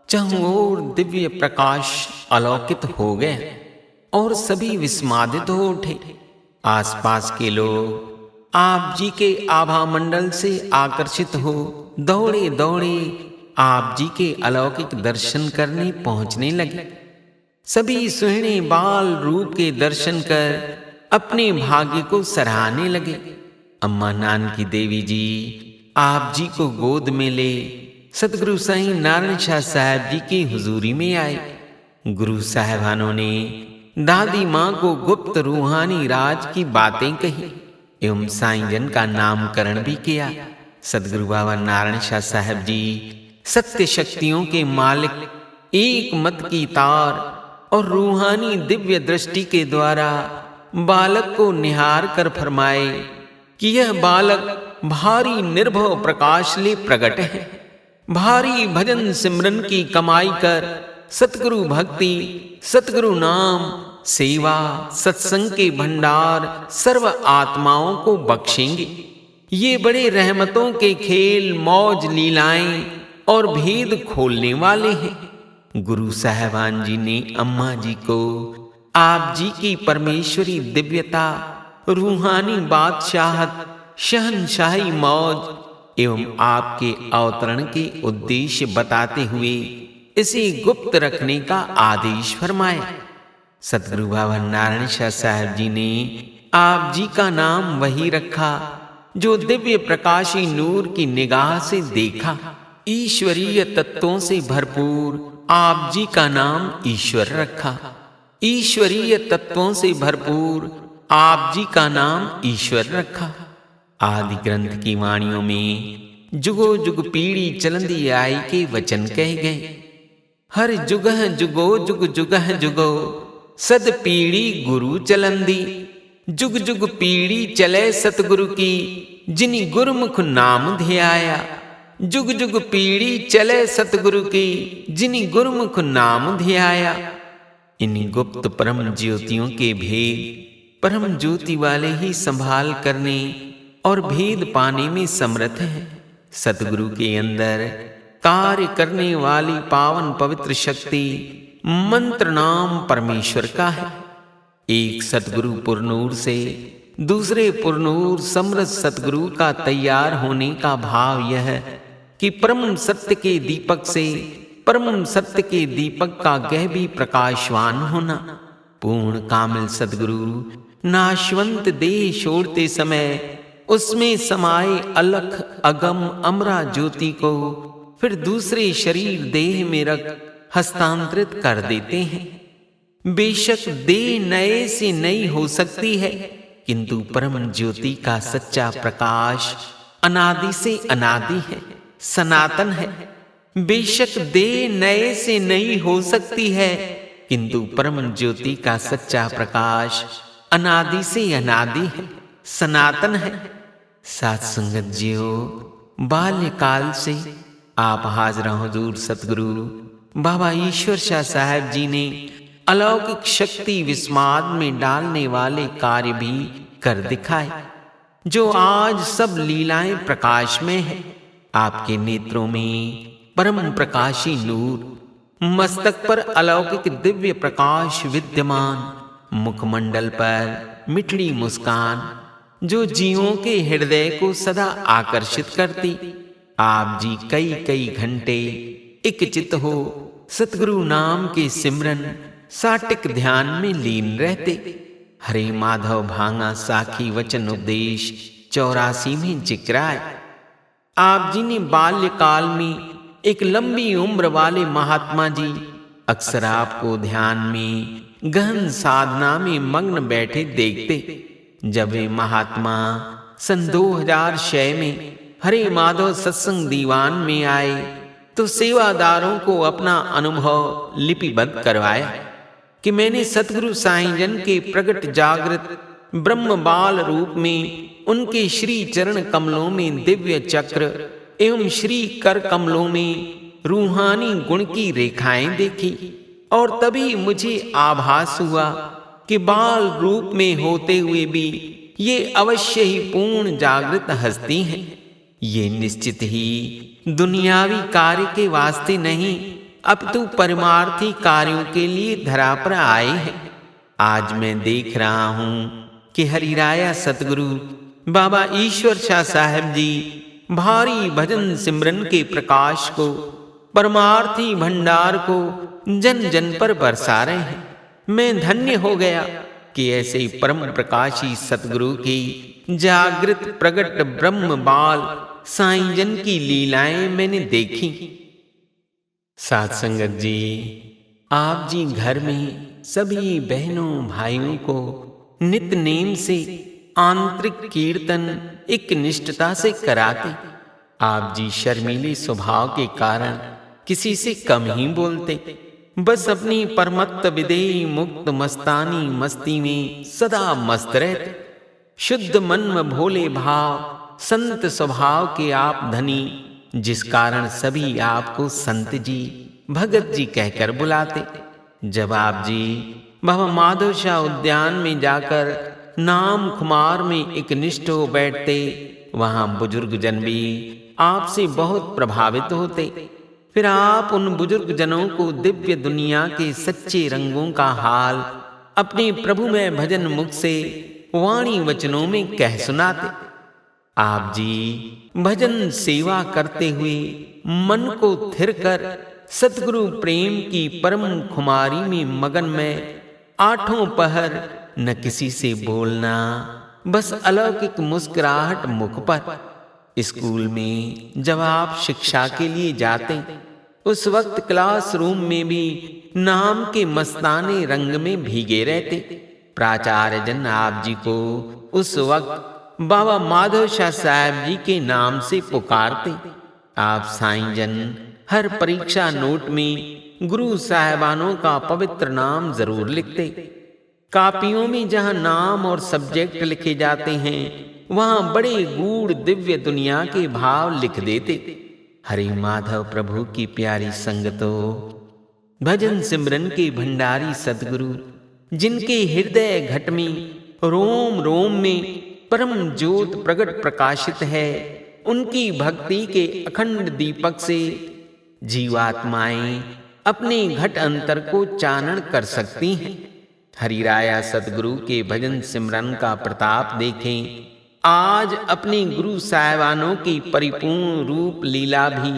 चारों ओर दिव्य प्रकाश अलौकित हो गए और सभी विस्मादित हो उठे। आसपास के लोग आप जी के आभा मंडल से आकर्षित हो दौड़े दौड़े आप जी के अलौकिक दर्शन करने पहुंचने लगे। सभी सुहने बाल रूप के दर्शन कर अपने भाग्य को सराहने लगे। अम्मा नानकी देवी जी आप जी को गोद में ले सतगुरु साईं नारायण शाह साहब जी की हुजूरी में आए। गुरु साहिबानों ने दादी माँ को गुप्त रूहानी राज की बातें कही एवं साईं जन का नामकरण भी किया। सतगुरु बाबा नारायण शाह साहब जी सत्य शक्तियों के मालिक, एक मत की तार और रूहानी दिव्य दृष्टि के द्वारा बालक को निहार कर फरमाए कि यह बालक भारी निर्भव प्रकाश ले प्रकट है। भारी भजन सिमरन की कमाई कर सतगुरु भक्ति, सतगुरु नाम, सेवा, सत्संग के भंडार सर्व आत्माओं को बख्शेंगे। ये बड़े रहमतों के खेल, मौज, लीलाएं और भेद खोलने वाले हैं। गुरु साहिबान जी ने अम्मा जी को आप जी की परमेश्वरी दिव्यता, रूहानी बादशाहत, शहनशाही मौज एवं आपके अवतरण के उद्देश्य बताते हुए इसे गुप्त रखने का आदेश फरमाया। सतगुरु बाबा नारायण शाह साहब जी ने आप जी का नाम वही रखा जो दिव्य प्रकाशी नूर की निगाह से देखा। ईश्वरीय तत्वों से भरपूर आप जी का नाम ईश्वर रखा। ईश्वरीय तत्वों से भरपूर आप जी का नाम ईश्वर रखा। आदि ग्रंथ की वाणियों में जुगो जुग पीढ़ी चलंदी आई के वचन कहे गए। हर जुगह जुगो जुग जुगह जुगो सद पीढ़ी गुरु चलंदी। जुग जुग पीढ़ी चले सतगुरु की जिनि गुरुमुख नाम ध्याया। जुग जुग पीढ़ी चले सतगुरु की जिनि गुरुमुख नाम ध्याया। इन गुप्त परम ज्योतियों के भेद परम ज्योति वाले ही संभाल करने और भेद पाने में समर्थ है। सतगुरु के अंदर कार्य करने वाली पावन पवित्र शक्ति मंत्र नाम परमेश्वर का है। एक सतगुरु पुरनूर से दूसरे पुरनूर समरस सतगुरु का तैयार होने का भाव यह है कि परम सत्य के दीपक से परम सत्य के दीपक का गहबी प्रकाशवान होना। पूर्ण कामिल सतगुरु नाशवंत देह छोड़ते समय उसमें समाये अलख अगम अमरा ज्योति को फिर दूसरे शरीर देह में रख हस्तांतरित कर देते हैं। बेशक देह नए से नई हो सकती है, किंतु परम ज्योति का सच्चा प्रकाश अनादि से अनादि है, सनातन है। बेशक देह नए से नई हो सकती है, किंतु परम ज्योति का सच्चा प्रकाश अनादि से अनादि है, सनातन है। साथ संगत जियो, बाल्यकाल से आप हाजरा हुजूर सतगुरु बाबा ईश्वर शाह साहब जी ने अलौकिक शक्ति विस्माद में डालने वाले कार्य भी कर दिखाए, जो आज सब लीलाएं प्रकाश में है। आपके नेत्रों में परम प्रकाशी नूर, मस्तक पर अलौकिक दिव्य प्रकाश विद्यमान, मुखमंडल पर मिठड़ी मुस्कान जो जीवों के हृदय को सदा आकर्षित करती। आप जी कई कई घंटे एक चित हो सतगुरु नाम के सिमरन साटिक ध्यान में लीन रहते। हरे माधव भांगा साखी वचन उपदेश 84 में जिक्राए। आप जी ने बाल्यकाल में एक लंबी उम्र वाले महात्मा जी अक्सर आपको ध्यान में गहन साधना में मग्न बैठे देखते। जब वे महात्मा सन 2006 में हरे माधव सत्संग दीवान में आए तो सेवादारों को अपना अनुभव लिपिबद्ध करवाया कि मैंने सतगुरु साईं जन के प्रगट जागृत ब्रह्म बाल रूप में उनके श्री चरण कमलों में दिव्य चक्र एवं श्री कर कमलों में रूहानी गुण की रेखाएं देखी और तभी मुझे आभास हुआ कि बाल रूप में होते हुए भी ये अवश्य ही पूर्ण जागृत हस्ती हैं। ये निश्चित ही दुनियावी कार्य के वास्ते नहीं अपितु परमार्थी कार्यों के लिए धरा पर आए हैं। आज मैं देख रहा हूं कि हरिराया सतगुरु बाबा ईश्वर शाह साहब जी भारी भजन सिमरन के प्रकाश को परमार्थी भंडार को जन जन पर बरसा रहे हैं। मैं धन्य हो गया कि ऐसे परम प्रकाशी सतगुरु की जागृत प्रगट ब्रह्म बाल साईं जन की लीलाएं मैंने देखी। साथ संगत जी, आप जी घर में सभी बहनों भाइयों को नित नेम से आंतरिक कीर्तन एक निष्ठता से कराते। आप जी शर्मीले स्वभाव के कारण किसी से कम ही बोलते, बस अपनी परमत्त विदेही मुक्त मस्तानी मस्ती में सदा मस्त रहते। शुद्ध मन व भोले भाव संत स्वभाव के आप धनी, जिस कारण सभी आपको संत जी भगत जी कहकर बुलाते। जब आप जी बाबा माधव शाह उद्यान में जाकर नाम खुमार में एक निष्ठ हो बैठते, वहां बुजुर्ग जन भी आपसे बहुत प्रभावित होते। फिर आप उन बुजुर्ग जनों को दिव्य दुनिया के सच्चे रंगों का हाल अपने प्रभुमय भजन मुख से वाणी वचनों में कह सुनाते। आप जी भजन सेवा करते हुए मन को थिर कर सतगुरु प्रेम की परम खुमारी में मगन में आठों पहर न किसी से बोलना, बस अलौकिक मुस्कुराहट मुख पर। स्कूल में जब आप शिक्षा के लिए जाते, उस वक्त क्लासरूम में भी नाम के मस्ताने रंग में भीगे रहते। प्राचार्य जन आप जी को उस वक्त बाबा माधव शाह साहब जी के नाम से पुकारते। आप साईं जन हर परीक्षा नोट में गुरु साहिबानों का पवित्र नाम जरूर लिखते। कापियों में जहां नाम और सब्जेक्ट लिखे जाते हैं, वहां बड़े गूढ़ दिव्य दुनिया के भाव लिख देते। हरि माधव प्रभु की प्यारी संगतो, भजन सिमरन के भंडारी सतगुरु, जिनके हृदय घट में रोम रोम में परम ज्योत प्रगट प्रकाशित है, उनकी भक्ति के अखंड दीपक से जीवात्माएं अपने घट अंतर को चानन कर सकती हैं। हरिराया सतगुरु के भजन सिमरन का प्रताप देखें। आज अपने गुरु साहिबानों की परिपूर्ण रूप लीला भी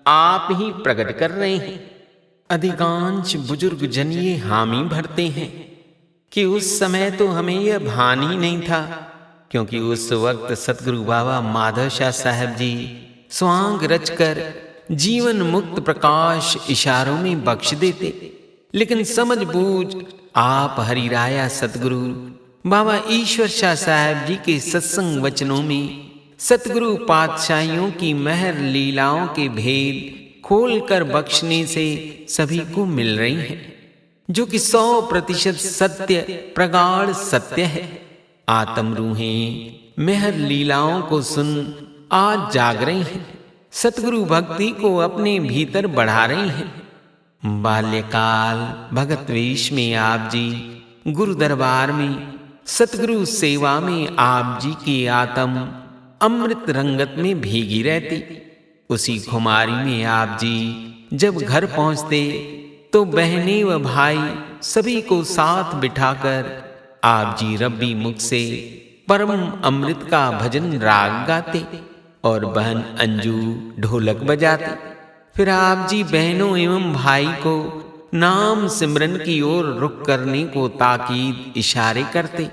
आप ही प्रकट कर रहे हैं। अधिकांश बुजुर्ग जन ये हामी भरते हैं कि उस समय तो हमें यह भान ही नहीं था, क्योंकि उस वक्त सतगुरु बाबा माधव शाह साहब जी स्वांग रचकर जीवन मुक्त प्रकाश इशारों में बख्श देते। लेकिन समझ बूझ आप हरिराया सतगुरु बाबा ईश्वर शाह साहब जी के सत्संग वचनों में सतगुरु पातशाहियों की महर लीलाओं के भेद खोलकर बख्शने से सभी को मिल रही हैं, जो कि 100% सत्य प्रगाढ़ सत्य है। आत्म रूहें महर लीलाओं को सुन आज जाग रही हैं, सतगुरु भक्ति को अपने भीतर बढ़ा रही हैं। बाल्यकाल भगत वेश में आप जी गुरु दरबार में सतगुरु सेवा में आप जी की आत्म अमृत रंगत में भीगी रहती। उसी खुमारी में आप जी जब घर पहुंचते तो बहनें व भाई सभी को साथ बिठाकर आप जी रब्बी मुख से परम अमृत का भजन राग गाते। और बहन अंजू ढोलक बजाती। फिर आप जी बहनों एवं भाई को नाम सिमरन की ओर रुख करने को ताकीद इशारे करते।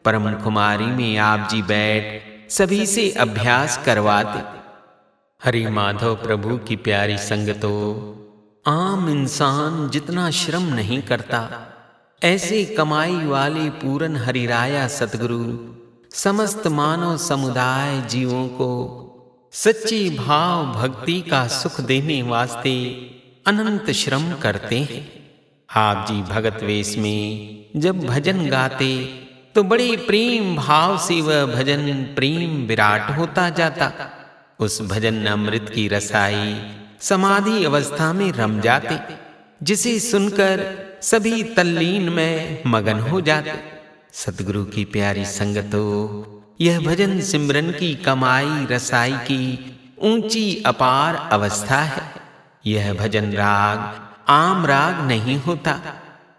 परम कुमारी में आप जी बैठ सभी से अभ्यास करवाते। हरि माधव प्रभु की प्यारी संगतो, आम इंसान जितना श्रम नहीं करता, ऐसे कमाई वाले पूरन हरिराया सतगुरु समस्त मानव समुदाय जीवों को सच्ची भाव भक्ति का सुख देने वास्ते अनंत श्रम करते हैं। आप जी भगत वेश में जब भजन गाते तो बड़े प्रेम भाव से वह भजन प्रेम विराट होता जाता। उस भजन अमृत की रसाई समाधि अवस्था में रम जाते, जिसे सुनकर सभी तल्लीन में मगन हो जाते। सतगुरु की प्यारी संगतो, यह भजन सिमरन की कमाई रसाई की ऊंची अपार अवस्था है। यह भजन राग आम राग नहीं होता।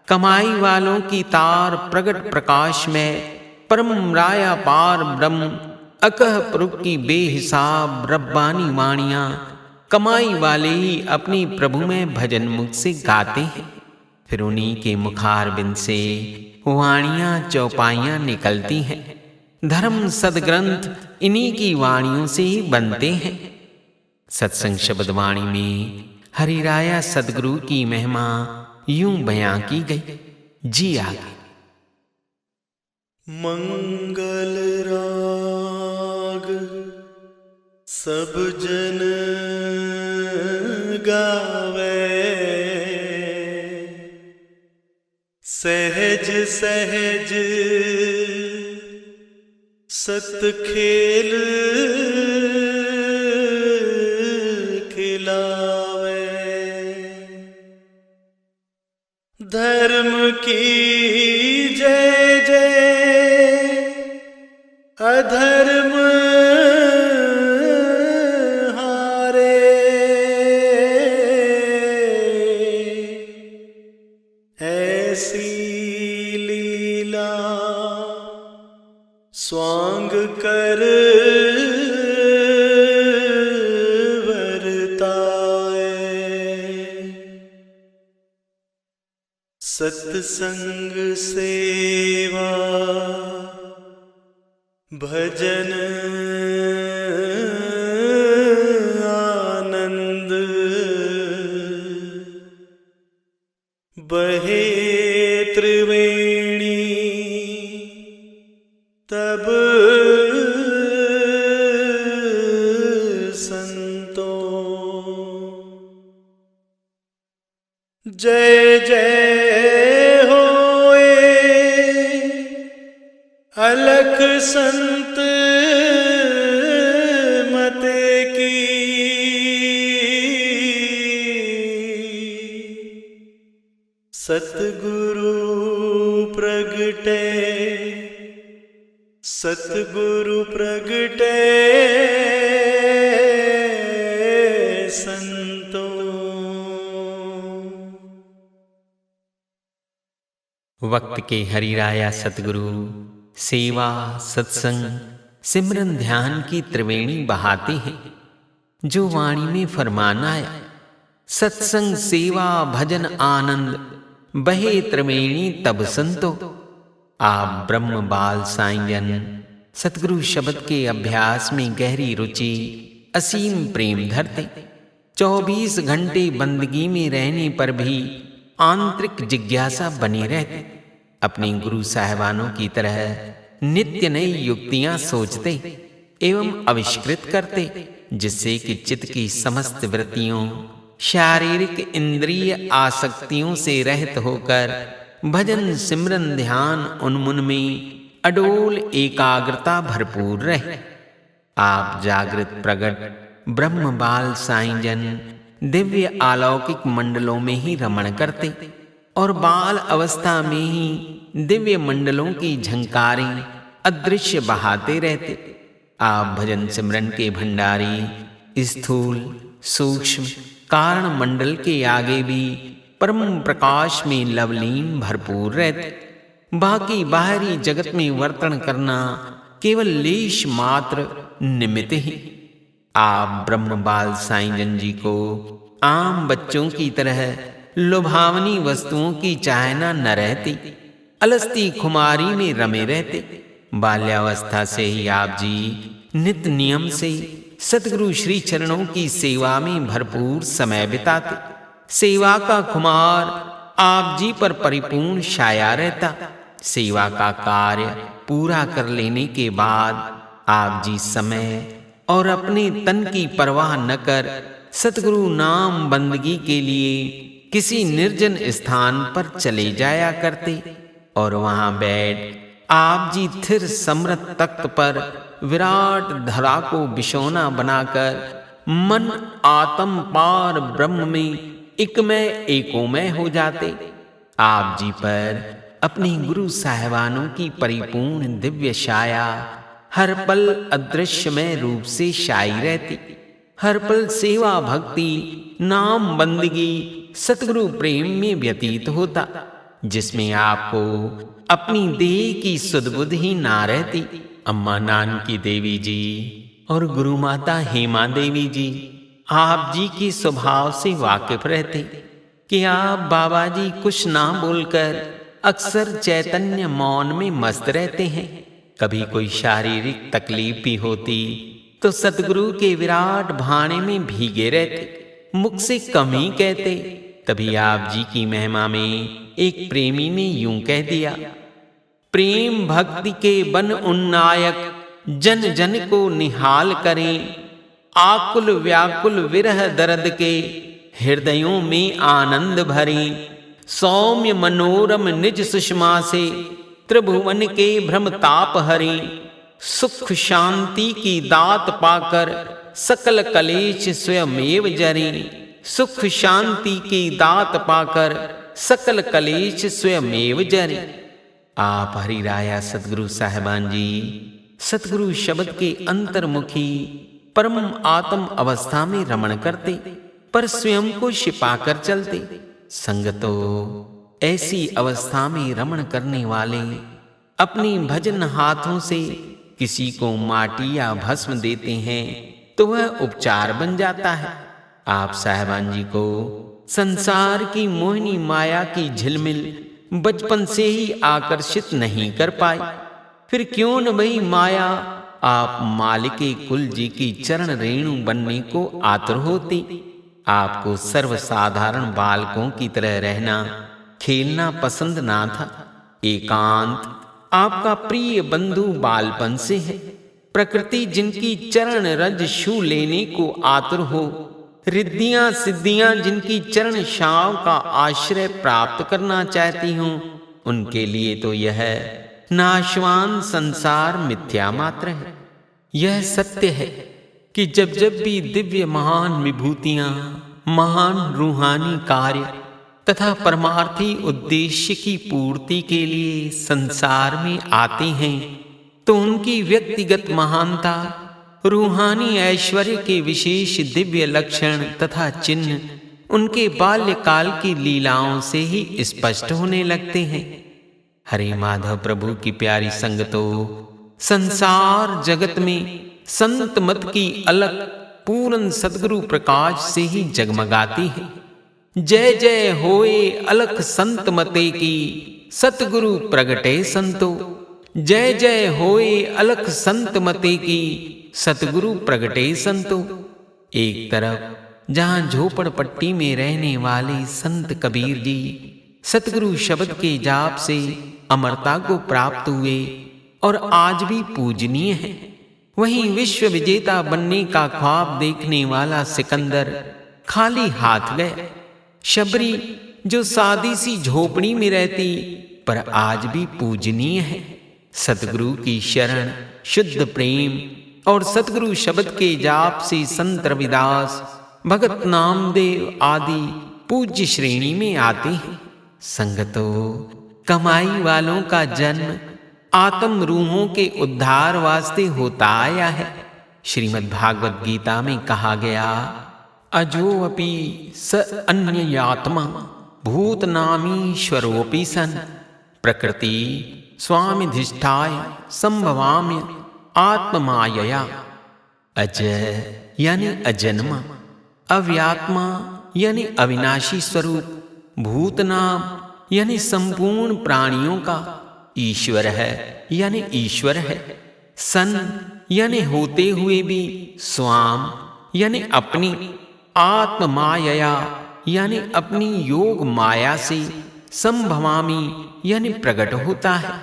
कमाई वालों की तार प्रगट प्रकाश में परम राया पार ब्रह्म अकह पुरुष की बेहिसाब रब्बानी वाणियां कमाई वाले ही अपनी प्रभु में भजन मुख से गाते हैं। फिर उन्हीं के मुखारबिंद से वाणियां चौपाइयां निकलती हैं। धर्म सदग्रंथ इन्हीं की वाणियों से ही बनते हैं। सत्संग शब्द वाणी में हरिराया सदगुरु की महिमा यूं बयां की गई। जी आगे। मंगल राग सब जन गावे, सहज सहज सत खेल खिलावे। धर्म की जय जय अधर्म हारे। ऐसी लीला स्वांग कर सत्संग सेवा भजन आनंद बहे त्रिवेणी तब संतो। जय जय अलख संत मते की। सतगुरु प्रगटे सतगुरु प्रगटे संतो। वक्त के हरिराया सतगुरु सेवा सत्संग सिमरन ध्यान की त्रिवेणी बहाते हैं। जो वाणी में फरमान आया, सत्संग सेवा भजन आनंद बहे त्रिवेणी तब संतो। आप ब्रह्म बाल साईं सतगुरु शब्द के अभ्यास में गहरी रुचि असीम प्रेम धरते। 24 घंटे बंदगी में रहने पर भी आंतरिक जिज्ञासा बनी रहती। अपने गुरु साहिबानों की तरह नित्य नई युक्तियां सोचते एवं आविष्कृत करते, जिससे कि चित्त की समस्त वृत्तियों शारीरिक इंद्रिय आसक्तियों से रहित होकर भजन सिमरन ध्यान उन्मुन में अडोल एकाग्रता भरपूर रहे। आप जागृत प्रगट ब्रह्म बाल साईं दिव्य अलौकिक मंडलों में ही रमण करते और बाल अवस्था में ही दिव्य मंडलों की झंकारें अदृश्य बहाते रहते। आप भजन सिमरन के भंडारी स्थूल सूक्ष्म कारण मंडल के आगे भी परम प्रकाश में लवलीन भरपूर रहते। बाकी बाहरी जगत में वर्तन करना केवल लेश मात्र निमित्त ही। आप ब्रह्म बाल साईं जन जी को आम बच्चों की तरह लुभावनी वस्तुओं की चाहना न रहती, अलस्ती खुमारी में रमे रहते। बाल्यावस्था से ही आप जी नित नियम से सतगुरु श्री चरणों की सेवा में भरपूर समय बिताते। सेवा का खुमार आप जी पर परिपूर्ण छाया रहता। सेवा का कार्य पूरा कर लेने के बाद आप जी समय और अपने तन की परवाह न कर सतगुरु नाम बंदगी के लिए किसी निर्जन स्थान पर चले जाया करते और वहां बैठ आप जी थिर समृत तख्त पर विराट धरा को बिछौना बनाकर मन आत्म पार ब्रह्म में एकमय एकोमय हो जाते। आप जी पर अपने गुरु साहिबानों की परिपूर्ण दिव्य छाया हर पल अदृश्यमय रूप से छाई रहती। हर पल सेवा भक्ति नाम बंदगी सतगुरु प्रेम में व्यतीत होता, जिसमें आपको अपनी देह की सुध-बुध ही ना रहती। अम्मा नानकी देवी जी और गुरु माता हेमा देवी जी आप जी के स्वभाव से वाकिफ रहते कि आप बाबा जी कुछ ना बोलकर अक्सर चैतन्य मौन में मस्त रहते हैं। कभी कोई शारीरिक तकलीफ भी होती तो सतगुरु के विराट भाने में भीगे रहते, मुख से कम ही कहते। तभी आप जी की महिमा में एक प्रेमी ने यूं कह दिया, प्रेम भक्ति के बन उन्नायक जन जन को निहाल करें, आकुल व्याकुल विरह दर्द के हृदयों में आनंद भरें। सौम्य मनोरम निज सुषमा से त्रिभुवन के भ्रम ताप हरें। सुख शांति की दात पाकर सकल कलेश स्वयमेव जरें। सुख शांति की दात पाकर सकल कलेश स्वयमेव जरें। आप हरि राया सतगुरु साहिबान जी सतगुरु शब्द के अंतर्मुखी परम आत्म अवस्था में रमण करते, पर स्वयं को छिपाकर चलते। संगतो ऐसी अवस्था में रमण करने वाले अपने भजन हाथों से किसी को माटी या भस्म देते हैं तो वह उपचार बन जाता है। आप साहिबान जी को संसार की मोहिनी माया की झिलमिल बचपन से ही आकर्षित नहीं कर पाई, फिर क्यों न वही माया आप मालिके कुल जी की चरण रेणु बनने को आतुर होती। आपको सर्वसाधारण बालकों की तरह रहना खेलना पसंद ना था। एकांत आपका प्रिय बंधु बालपन से है। प्रकृति जिनकी चरण रज छू लेने को आतुर हो, रिद्धियां सिद्धियां जिनकी चरण छांव का आश्रय प्राप्त करना चाहती हूं, उनके लिए तो यह नाशवान संसार मिथ्या मात्र है। यह सत्य है कि जब जब भी दिव्य महान विभूतियां महान रूहानी कार्य तथा परमार्थी उद्देश्य की पूर्ति के लिए संसार में आते हैं तो उनकी व्यक्तिगत महानता, रूहानी ऐश्वर्य के विशेष दिव्य लक्षण तथा चिन्ह उनके बाल्यकाल की लीलाओं से ही स्पष्ट होने लगते हैं। हरे माधव प्रभु की प्यारी संगतो, संसार जगत में संत मत की अलग पूर्ण सद्गुरु प्रकाश से ही जगमगाती है। जय जय होए अलख संत मते की, सतगुरु प्रगटे संतो। जय जय होए अलख संत मते की, सतगुरु प्रगटे संतो। एक तरफ जहां झोपड़पट्टी में रहने वाले संत कबीर जी सतगुरु शब्द के जाप से अमरता को प्राप्त हुए और आज भी पूजनीय है, वहीं विश्व विजेता बनने का ख्वाब देखने वाला सिकंदर खाली हाथ गया। शबरी जो सादी सी झोपड़ी में रहती पर आज भी पूजनीय है, सतगुरु की शरण शुद्ध प्रेम और सतगुरु शब्द के जाप से संत रविदास, भगत नामदेव आदि पूज्य श्रेणी में आते हैं। संगतो, कमाई वालों का जन्म आत्म रूहों के उद्धार वास्ते होता आया है। श्रीमद् भागवत गीता में कहा गया, अजोऽपि स अन्ययात्मा भूतनामीश्वरोऽपि सन् प्रकृति स्वामिधिष्ठाय संभवाम्य आत्ममायया। अजय यानी अजन्मा, अव्यात्मा यानी अविनाशी स्वरूप, भूतनाम यानी संपूर्ण प्राणियों का, ईश्वर है यानी ईश्वर है, सन यानी होते हुए भी, स्वाम यानी अपनी, आत्ममायया यानी अपनी योग माया से, संभवामी यानी प्रकट होता है।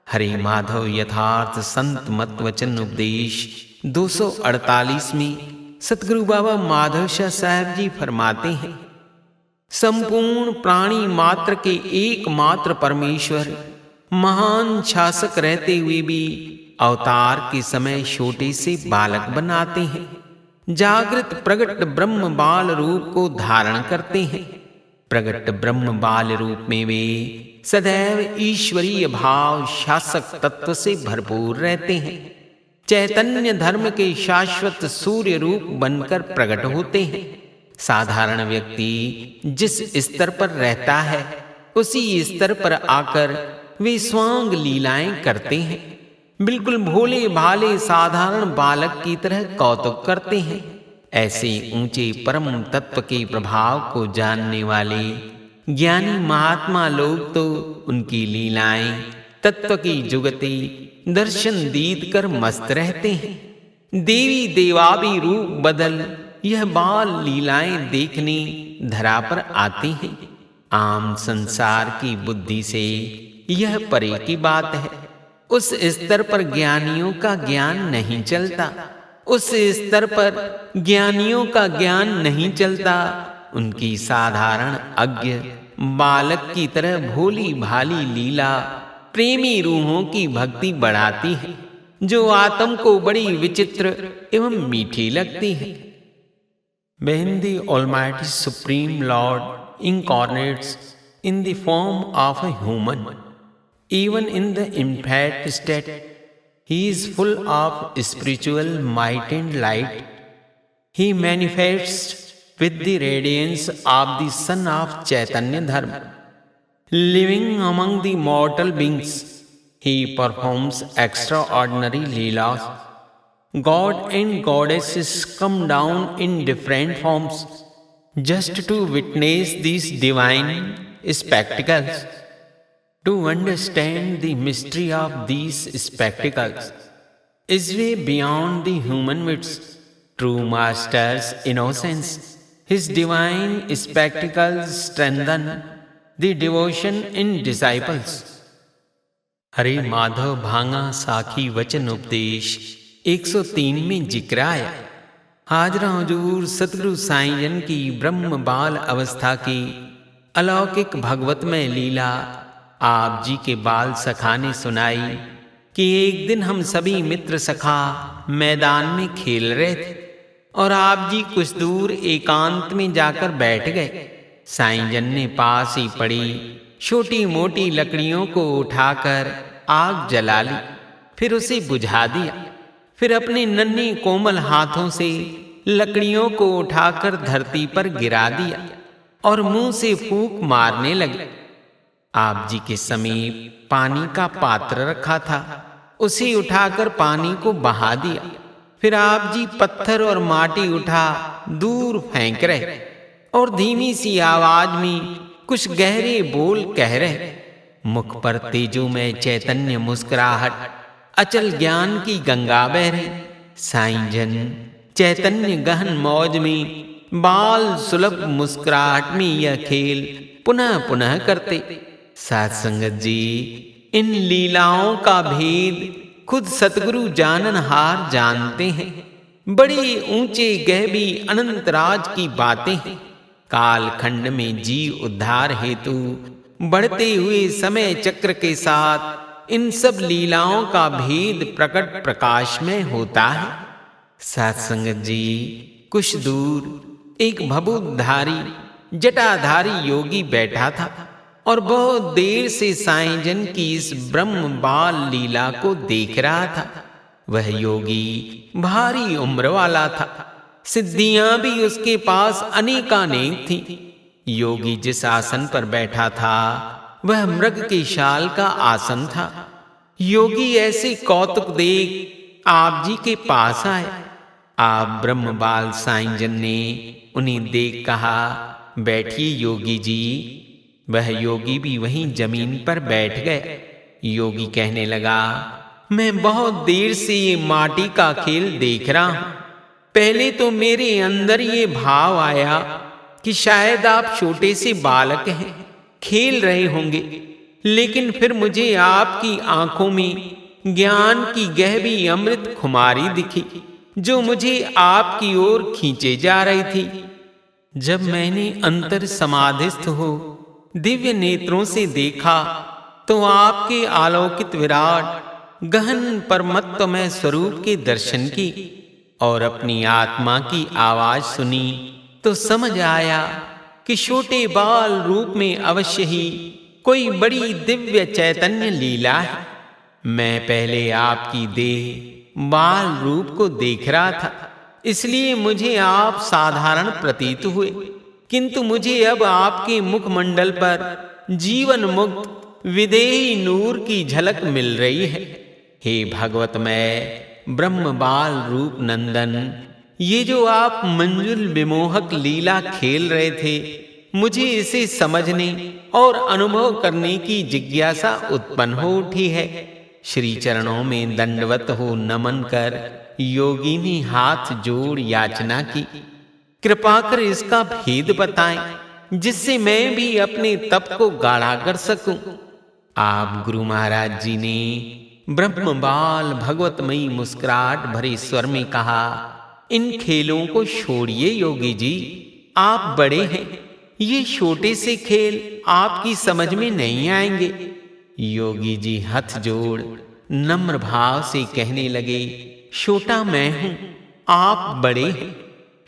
हरे माधव यथार्थ संत मत वचन उपदेश 248 में सतगुरु बाबा माधव शाह साहब जी फरमाते हैं, संपूर्ण प्राणी मात्र के एकमात्र परमेश्वर महान शासक रहते हुए भी अवतार के समय छोटे से बालक बनाते हैं, जागृत प्रगट ब्रह्म बाल रूप को धारण करते हैं। प्रगट ब्रह्म बाल रूप में वे सदैव ईश्वरीय भाव शासक तत्व से भरपूर रहते हैं। चैतन्य धर्म के शाश्वत सूर्य रूप बनकर प्रकट होते हैं। साधारण व्यक्ति जिस स्तर पर रहता है उसी स्तर पर आकर वे स्वांग लीलाएं करते हैं। बिल्कुल भोले भाले साधारण बालक की तरह कौतुक करते हैं। ऐसे ऊंचे परम तत्व के प्रभाव को जानने वाले ज्ञानी महात्मा लोग तो उनकी लीलाएं, तत्व की जुगती दर्शन दीद कर मस्त रहते हैं। देवी देवाभी रूप बदल यह बाल लीलाएं देखने धरा पर आती हैं। आम संसार की बुद्धि से यह परे की बात है। उस स्तर पर ज्ञानियों का ज्ञान नहीं चलता, उस स्तर पर ज्ञानियों का ज्ञान नहीं चलता। उनकी साधारण अज्ञ बालक की तरह भोली भाली लीला प्रेमी रूहों की भक्ति बढ़ाती है, जो आत्म को बड़ी विचित्र एवं मीठी लगती है। When the Almighty Supreme Lord incarnates in the form of a human, even in the infant state, He is full of spiritual might and light. He manifests with the radiance of the Son of Chaitanya Dharma. Living among the mortal beings, He performs extraordinary leelas. God and goddesses come down in different forms just to witness these divine spectacles. To understand the mystery of these spectacles is way beyond the human wits. True Master's innocence, His divine spectacles strengthen the devotion in disciples. हरे माधव भांगा साखी वचन उपदेश 103 में जिक्र आया। हाजरा हुजूर सतगुरु साईं जन की ब्रह्म बाल अवस्था की अलौकिक भगवतमय लीला आप जी के बाल सखा ने सुनाई कि एक दिन हम सभी मित्र सखा मैदान में खेल रहे थे और आप जी कुछ दूर एकांत में जाकर बैठ गए। साईं जन ने पास ही पड़ी छोटी मोटी लकड़ियों को उठाकर आग जला ली, फिर उसे बुझा दिया। फिर अपने नन्हे कोमल हाथों से लकड़ियों को उठाकर धरती पर गिरा दिया और मुंह से फूंक मारने लगे। आप जी के समीप पानी का पात्र रखा था, उसे उठाकर पानी को बहा दिया। फिर आप जी पत्थर और माटी उठा दूर फेंक रहे और धीमी सी आवाज में कुछ गहरे बोल कह रहे। मुख पर तेजोमय चैतन्य मुस्कुराहट, अचल ज्ञान की गंगा बह रही। साईं जन चैतन्य गहन मौज में बाल सुलभ मुस्कुराहट में यह खेल पुनः पुनः करते। साथ संगत जी, इन लीलाओं का भेद खुद सतगुरु जाननहार जानते हैं। बड़ी ऊंचे गहरी अनंत राज की बातें हैं। काल खंड में जीव उद्धार हेतु बढ़ते हुए समय चक्र के साथ इन सब लीलाओं का भेद प्रकट प्रकाश में होता है। साथ संगत जी, कुछ दूर एक भभूतधारी जटाधारी योगी बैठा था और बहुत देर से साईं जन की इस ब्रह्म बाल लीला को देख रहा था। वह योगी भारी उम्र वाला था, सिद्धियां भी उसके पास अनेकानेक थीं। योगी जिस आसन पर बैठा था वह मृग के शाल का आसन था। योगी ऐसे कौतुक देख आप जी के पास आए। आप ब्रह्म बाल साईं जन ने उन्हें देख कहा, बैठिए योगी जी। वह योगी भी वहीं जमीन पर बैठ गए। योगी कहने लगा, मैं बहुत देर से ये माटी का खेल देख रहा हूं। पहले तो मेरे अंदर ये भाव आया कि शायद आप छोटे से बालक हैं, खेल रहे होंगे। लेकिन फिर मुझे आपकी आंखों में ज्ञान की गहरी अमृत खुमारी दिखी, जो मुझे आपकी ओर खींचे जा रही थी। जब मैंने अंतर समाधिस्थ हो दिव्य नेत्रों से देखा तो आपके आलोकित विराट गहन परमत्वमय स्वरूप के दर्शन की और अपनी आत्मा की आवाज सुनी तो समझ आया कि छोटे बाल रूप में अवश्य ही कोई बड़ी दिव्य चैतन्य लीला है। मैं पहले आपकी देह बाल रूप को देख रहा था, इसलिए मुझे आप साधारण प्रतीत हुए, किंतु मुझे अब आपके मुखमंडल पर जीवन मुक्त विदेही नूर की झलक मिल रही है। हे भगवतमय ब्रह्म बाल रूप नंदन, ये जो आप मंजुल विमोहक लीला खेल रहे थे, मुझे इसे समझने और अनुभव करने की जिज्ञासा उत्पन्न हो उठी है। श्री चरणों में दंडवत हो नमन कर योगी ने हाथ जोड़ याचना की, कृपा कर इसका भेद बताएं, जिससे मैं भी अपने तप को गाढ़ा कर सकूं। आप गुरु महाराज जी ने ब्रह्म बाल भगवतमयी मुस्कुराहट भरे स्वर में कहा, इन खेलों को छोड़िए योगी जी, आप बड़े हैं, ये छोटे से खेल आपकी समझ में नहीं आएंगे। योगी जी हाथ जोड़ नम्र भाव से कहने लगे, छोटा मैं हूं, आप बड़े हैं।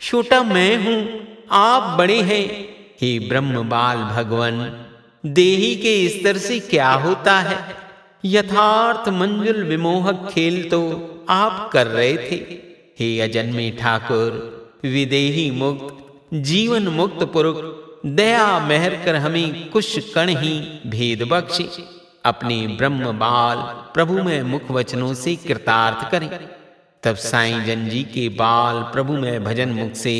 छोटा मैं हूं, आप बड़े हैं। हे ब्रह्म बाल भगवन, देही के स्तर से क्या होता है? यथार्थ मंजुल विमोहक खेल तो आप कर रहे थे। हे अजन्मे ठाकुर, विदेही मुक्त जीवन मुक्त पुरुष, दया मेहर कर हमें कुछ कण ही भेद बख्शे, अपने ब्रह्म बाल प्रभु में मुख वचनों से कृतार्थ करें। तब साईं जन जी के बाल प्रभु में भजन मुख से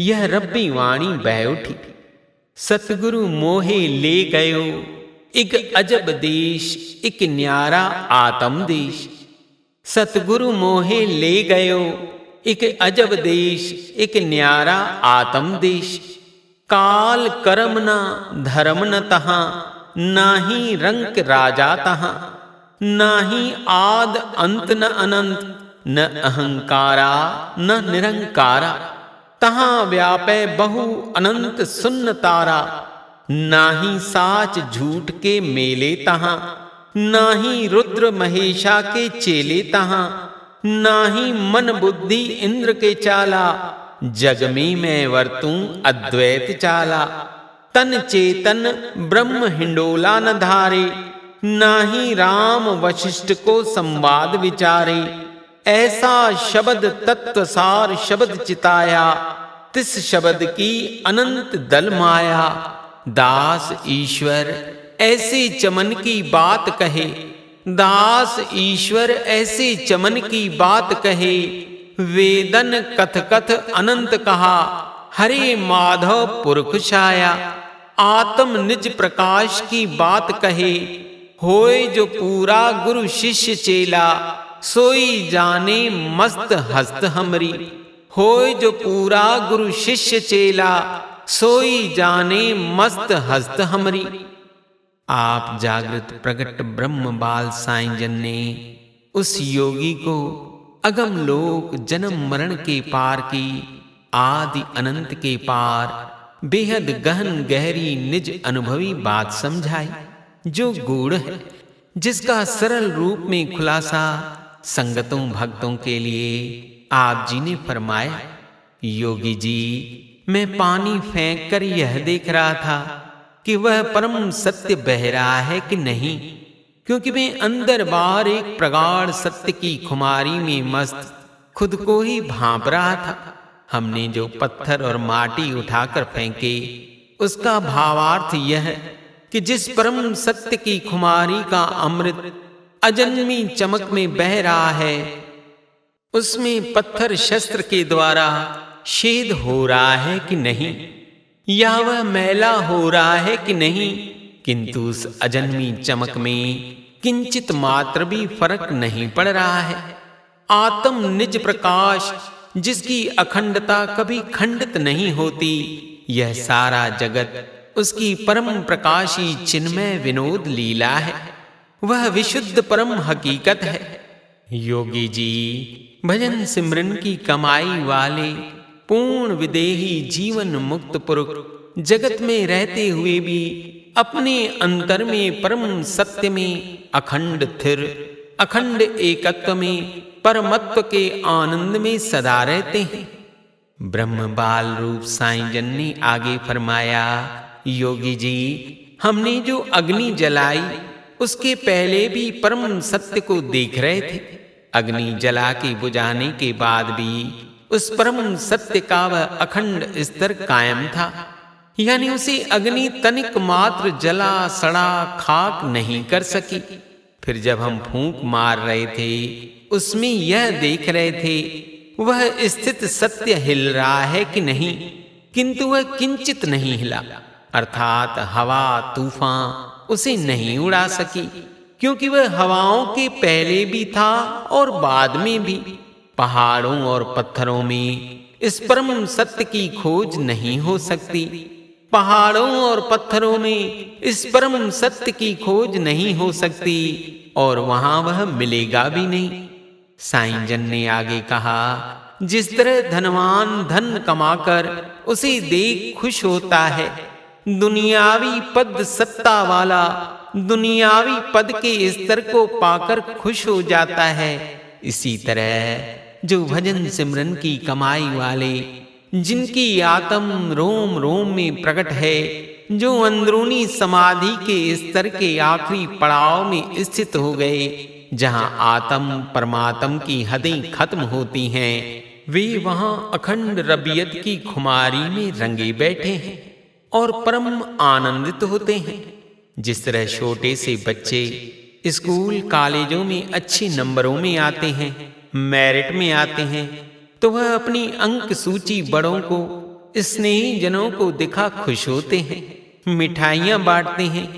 यह रब्बी वाणी बह उठी, सतगुरु मोहे ले गयो एक अजब देश, एक न्यारा आत्म देश। सतगुरु मोहे ले गयो एक अजब देश, एक न्यारा आत्म देश। काल कर्म न धर्म न तहाँ, नाही रंक राजा तहाँ। नाही आद अंत न अनंत, न अहंकारा न निरंकारा। तहाँ व्यापै बहु अनंत सुन्न तारा। नाही साच झूठ के मेले तहाँ, नाही रुद्र महेशा के चेले तहाँ। नाही मन बुद्धि इंद्र के चाला, जग में मैं वर्तूं अद्वैत चाला। तन चेतन ब्रह्म हिंडोला न धारे, नाही राम वशिष्ठ को संवाद विचारे। ऐसा शब्द तत्व सार शब्द चिताया, तिस शब्द की अनंत दल माया। दास ईश्वर ऐसे चमन की बात कहे, दास ईश्वर ऐसे चमन की बात कहे। वेदन कथ कथ अनंत कहा, हरे माधव पुरख छाया। आत्म निज प्रकाश की बात कहे, होए जो पूरा गुरु शिष्य चेला। सोई जाने मस्त हस्त हमरी, होए जो पूरा गुरु शिष्य चेला। सोई जाने मस्त हस्त हमरी। आप जागृत प्रकट ब्रह्म बाल साईं जन ने उस योगी को अगम लोक जन्म मरण के पार की, आदि अनंत के पार बेहद गहन गहरी निज अनुभवी बात समझाई, जो गूढ़ है, जिसका सरल रूप में खुलासा संगतों भक्तों के लिए आप जी ने फरमाया। योगी जी, मैं पानी फेंक कर यह देख रहा था कि वह परम सत्य बह रहा है कि नहीं, क्योंकि मैं अंदर बाहर एक प्रगाढ़ सत्य की खुमारी में मस्त खुद को ही भांप रहा था। हमने जो पत्थर और माटी उठाकर फेंके, उसका भावार्थ यह है कि जिस परम सत्य की खुमारी का अमृत अजन्मी चमक में बह रहा है, उसमें पत्थर शस्त्र के द्वारा छेद हो रहा है कि नहीं, या वह मैला हो रहा है कि नहीं, किंतु उस अजन्मी चमक में किंचित मात्र भी फर्क नहीं पड़ रहा है। आत्म निज प्रकाश जिसकी अखंडता कभी खंडित नहीं होती, यह सारा जगत उसकी परम प्रकाशी चिन्मय विनोद लीला है। वह विशुद्ध परम हकीकत है। योगी जी, भजन सिमरन की कमाई वाले पूर्ण विदेही जीवन मुक्त पुरुष जगत में रहते हुए भी अपने अंतर में परम सत्य में अखंड स्थिर, अखंड एकत्व में परमत्व के आनंद में सदा रहते हैं। ब्रह्म बाल रूप साईं जन ने आगे फरमाया, योगी जी, हमने जो अग्नि जलाई उसके पहले भी परम सत्य को देख रहे थे। अग्नि जला के बुझाने के बाद भी उस परम सत्य का वह अखंड स्तर कायम था, यानी उसे अग्नि तनिक मात्र जला सड़ा खाक नहीं कर सकी। फिर जब हम फूंक मार रहे थे, उसमें यह देख रहे थे वह स्थित सत्य हिल रहा है कि नहीं, किंतु वह किंचित नहीं हिला, अर्थात हवा तूफान उसे नहीं उड़ा सकी, क्योंकि वह हवाओं के पहले भी था और बाद में भी। पहाड़ों और पत्थरों में इस परम सत्य की खोज नहीं हो सकती। पहाड़ों और पत्थरों में इस परम सत्य की खोज नहीं हो सकती और वहां वह मिलेगा भी नहीं। साईं जन ने आगे कहा, जिस तरह धनवान धन कमाकर उसे देख खुश होता है, दुनियावी पद सत्ता वाला दुनियावी पद के स्तर को पाकर खुश हो जाता है, इसी तरह जो भजन सिमरन की कमाई वाले, जिनकी आत्म रोम रोम में प्रकट है, जो अंदरूनी समाधि के स्तर के आखिरी पड़ाव में स्थित हो गए, जहां आत्म परमात्म की हदें खत्म होती हैं, वे वहां अखंड रबियत की खुमारी में रंगे बैठे हैं और परम आनंदित होते हैं। जिस तरह छोटे से बच्चे स्कूल कॉलेजों में अच्छे नंबरों में आते हैं, मेरिट में आते हैं, तो वह अपनी अंक सूची बड़ों को, स्नेही जनों को दिखा खुश होते हैं, मिठाइयां बांटते हैं।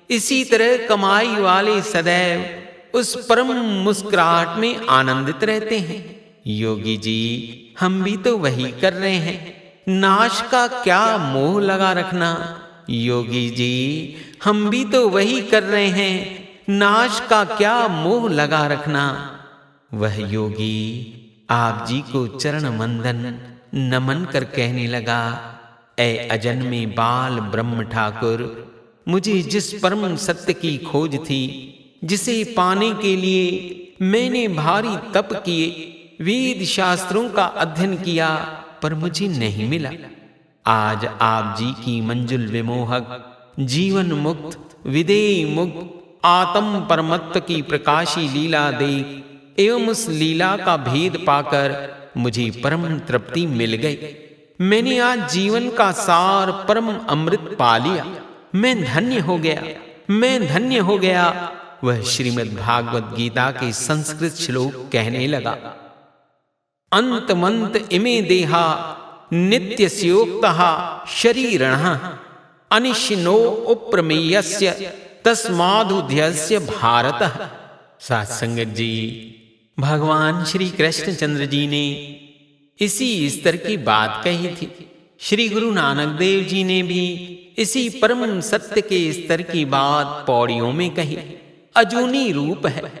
इसी तरह कमाई वाले सदैव उस परम मुस्कुराहट में आनंदित रहते हैं। योगी जी, हम भी तो वही कर रहे हैं। नाश का क्या मोह लगा रखना। योगी जी, हम भी तो वही कर रहे हैं। नाश का क्या मोह लगा रखना। वह योगी आप जी को चरण वंदन नमन कर कहने लगा, ऐ अजन्मे बाल ब्रह्म ठाकुर, मुझे जिस परम सत्य की खोज थी, जिसे पाने के लिए मैंने भारी तप किए, वेद शास्त्रों का अध्ययन किया, पर मुझे नहीं मिला। आज आप जी की मंजुल विमोहक जीवन मुक्त विदेही मुक्त आत्म परमत्व की प्रकाशी लीला देख एवं उस लीला का भेद पाकर मुझे परम तृप्ति मिल गई। मैंने आज जीवन का सार परम अमृत पा लिया। मैं धन्य हो गया, मैं धन्य हो गया। वह श्रीमद् भागवत गीता के संस्कृत श्लोक कहने लगा, अंतमंत इमे देहा नित्यस्योक्तः शरीरणः अनिशिनो उप्रमेयस्य तस्मादुध्यस्य भारतः। साथ संगत जी, भगवान श्री कृष्णचंद्र जी ने इसी स्तर की बात कही थी। श्री गुरु नानक देव जी ने भी इसी परम सत्य के स्तर की बात पौड़ियों में कही। अजूनी रूप है,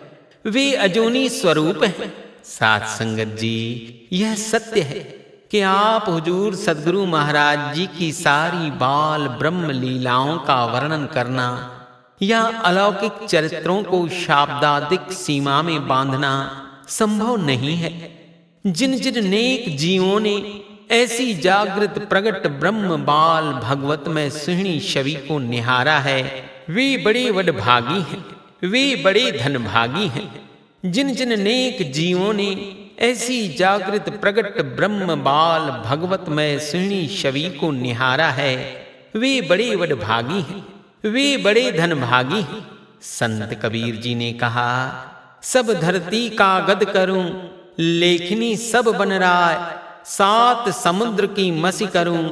वे अजूनी स्वरूप है। साथ संगत जी, यह सत्य है कि आप हुजूर सदगुरु महाराज जी की सारी बाल ब्रह्म लीलाओं का वर्णन करना या अलौकिक चरित्रों को शाब्दादिक सीमा में बांधना संभव नहीं है। जिन जिन नेक जीवों ने ऐसी जागृत प्रगट ब्रह्म बाल भगवत में सुहनी छवि को निहारा है, वे बड़े वडभागी हैं, वे बड़े धनभागी हैं। जिन जिन नेक जीवों ने ऐसी जागृत प्रगट ब्रह्म बाल भगवत में सुहनी छवि को निहारा है, वे बड़े वडभागी हैं, वे बड़े धनभागी हैं। संत कबीर जी ने कहा, सब धरती का गद करूं लेखनी सब बन राय, 7 समुद्र की मसी करूं,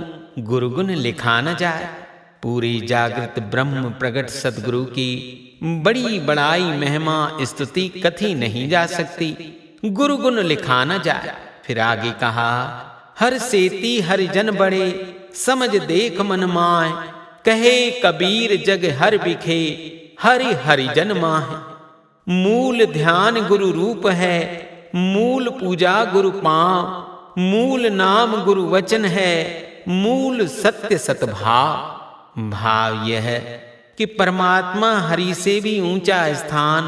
गुरुगुण लिखा न जाए। पूरे जागृत ब्रह्म प्रगट सतगुरु की बड़ी बड़ाई महिमा स्तुति कथी नहीं जा सकती, गुरुगुण लिखा न जाए। फिर आगे कहा, हर सेती हर जन बड़े, समझ देख मन माय, कहे कबीर जग हर बिखे, हरि हरि जन माह। मूल ध्यान गुरु रूप है, मूल पूजा गुरु पांव, मूल नाम गुरु वचन है, मूल सत्य सतभाव। भाव यह है कि परमात्मा हरि से भी ऊंचा स्थान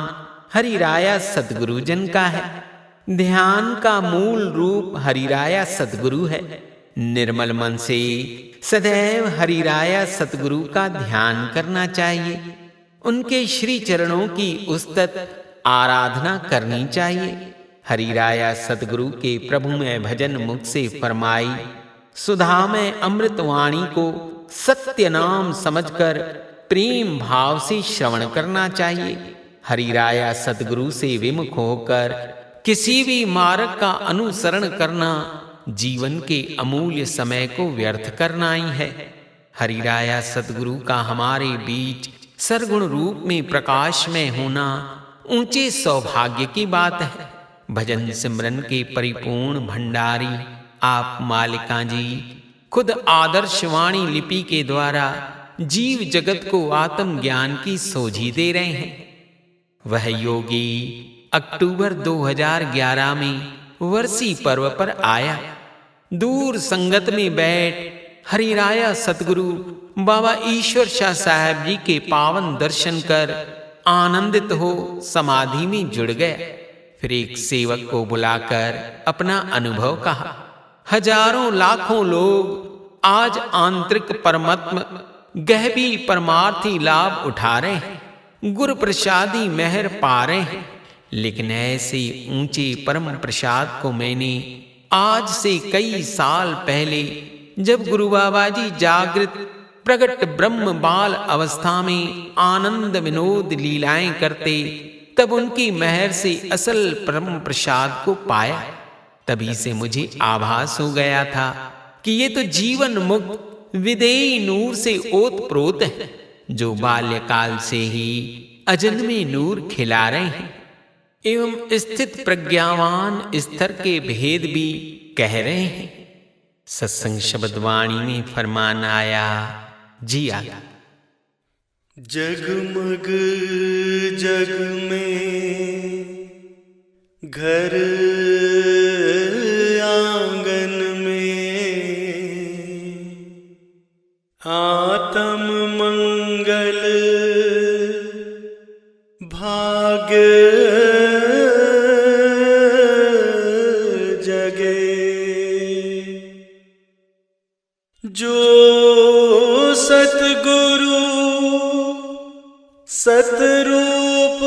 हरि राया सतगुरु जन का है। ध्यान का मूल रूप हरि राया सतगुरु है। निर्मल मन से सदैव हरि राया सतगुरु का ध्यान करना चाहिए। उनके श्री चरणों की उस्तत आराधना करनी चाहिए। हरि राया सतगुरु के प्रभुमय भजन मुख से फरमाई सुधामय अमृत वाणी को सत्य नाम समझकर प्रेम भाव से श्रवण करना चाहिए। हरि राया सतगुरु से विमुख होकर किसी भी मार्ग का अनुसरण करना जीवन के अमूल्य समय को व्यर्थ करना ही है। हरि राया सतगुरु का हमारे बीच सरगुण रूप में प्रकाश में होना ऊंचे सौभाग्य की बात है। भजन सिमरन के परिपूर्ण भंडारी आप मालिका जी खुद आदर्शवाणी लिपि के द्वारा जीव जगत को आत्म ज्ञान की सोझी दे रहे हैं। वह योगी अक्टूबर 2011 में वर्षी पर्व पर आया। दूर संगत में बैठ हरि राया सतगुरु बाबा ईश्वर शाह साहब जी के पावन दर्शन कर आनंदित हो समाधि में जुड़ गए। फिर एक सेवक को बुलाकर अपना अनुभव कहा। हजारों लाखों लोग आज आंतरिक परमात्म गहबी परमार्थी लाभ उठा रहे हैं, गुरु प्रसादी मेहर पा रहे हैं। लेकिन ऐसे ऊंचे परम प्रसाद को मैंने आज से कई साल पहले जब गुरु बाबा जी जागृत प्रगट ब्रह्म बाल अवस्था में आनंद विनोद लीलाएं करते, तब उनकी मेहर से असल परम प्रसाद को पाया। तभी से मुझे आभास हो गया था कि ये तो जीवन मुक्त विदेही नूर से ओतप्रोत है, जो बाल्यकाल से ही अजन्मे नूर खिला रहे हैं एवं स्थित प्रज्ञावान स्तर के भेद भी कह रहे हैं। सत्संग शब्द वाणी में फरमान आया, जी आया। जगमग जग में घर आंगन में आत्म मंगल भाग्य जगे, जो सतगुरु सतरूप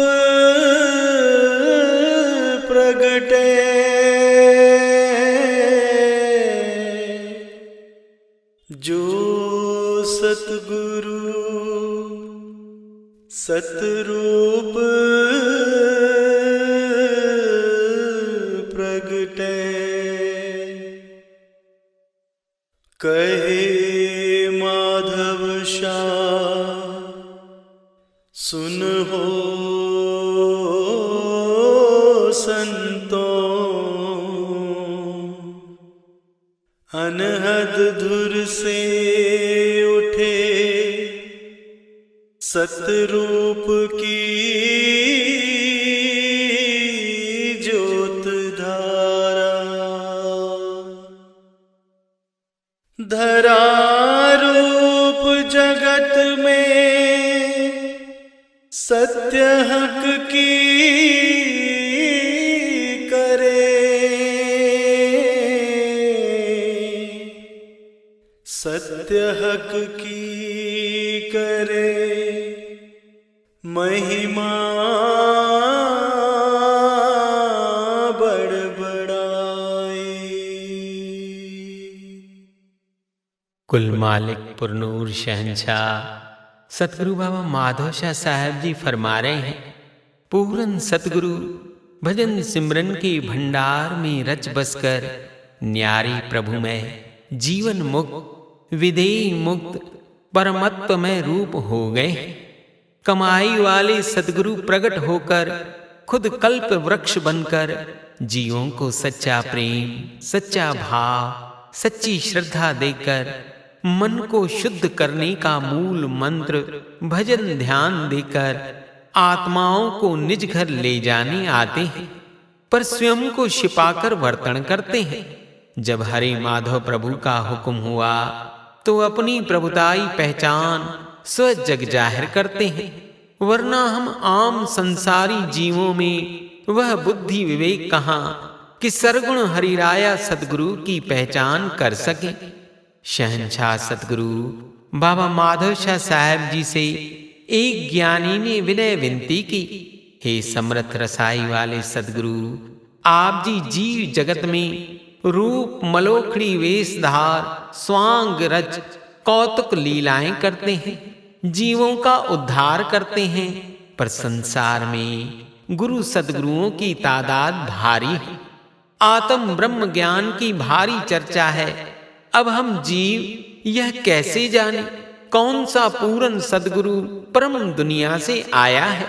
प्रगटे, जो सतगुरु सतरूप प्रगटे, कहे माधव शाह सुन हो संतों, अनहद धुर से उठे सतरूप की ज्योत धारा, धरा रूप जगत में सत्य हक की करे, सत्य हक की करे महिमा कुल मालिक पुरनूर शहंशाह सतगुरु बाबा माधव शाह साहब जी फरमा रहे हैं, पूरन सतगुरु भजन सिमरन के भंडार में रच बसकर न्यारे प्रभु में जीवन मुक्त विदेही मुक्त परमत्वमय रूप हो गए। कमाई वाले सद्गुरु प्रकट होकर खुद कल्प वृक्ष बनकर जीवों को सच्चा प्रेम, सच्चा भाव, सच्ची श्रद्धा देकर मन को शुद्ध करने का मूल मंत्र भजन ध्यान देकर आत्माओं को निज घर ले जाने आते हैं, पर स्वयं को छिपाकर वर्तन करते हैं। जब हरे माधव प्रभु का हुक्म हुआ तो अपनी प्रभुताई पहचान स्वजग जाहिर करते हैं, वरना हम आम संसारी जीवों में वह बुद्धि विवेक कहाँ कि सरगुण हरिराया सद्गुरु की पहचान कर सके। शहंशाह सतगुरु बाबा माधव शाह साहब जी से एक ज्ञानी ने विनय विनती की, हे समर्थ रसाई वाले सद्गुरु, आप जी जीव जगत में रूप मलोखड़ी वेशधार स्वांग रच कौतुक लीलाएं करते हैं, जीवों का उद्धार करते हैं, पर संसार में गुरु सद्गुरुओं की तादाद भारी है। आत्म ब्रह्म ज्ञान की भारी चर्चा है। अब हम जीव यह कैसे जाने कौन सा पूर्ण सद्गुरु परम दुनिया से आया है।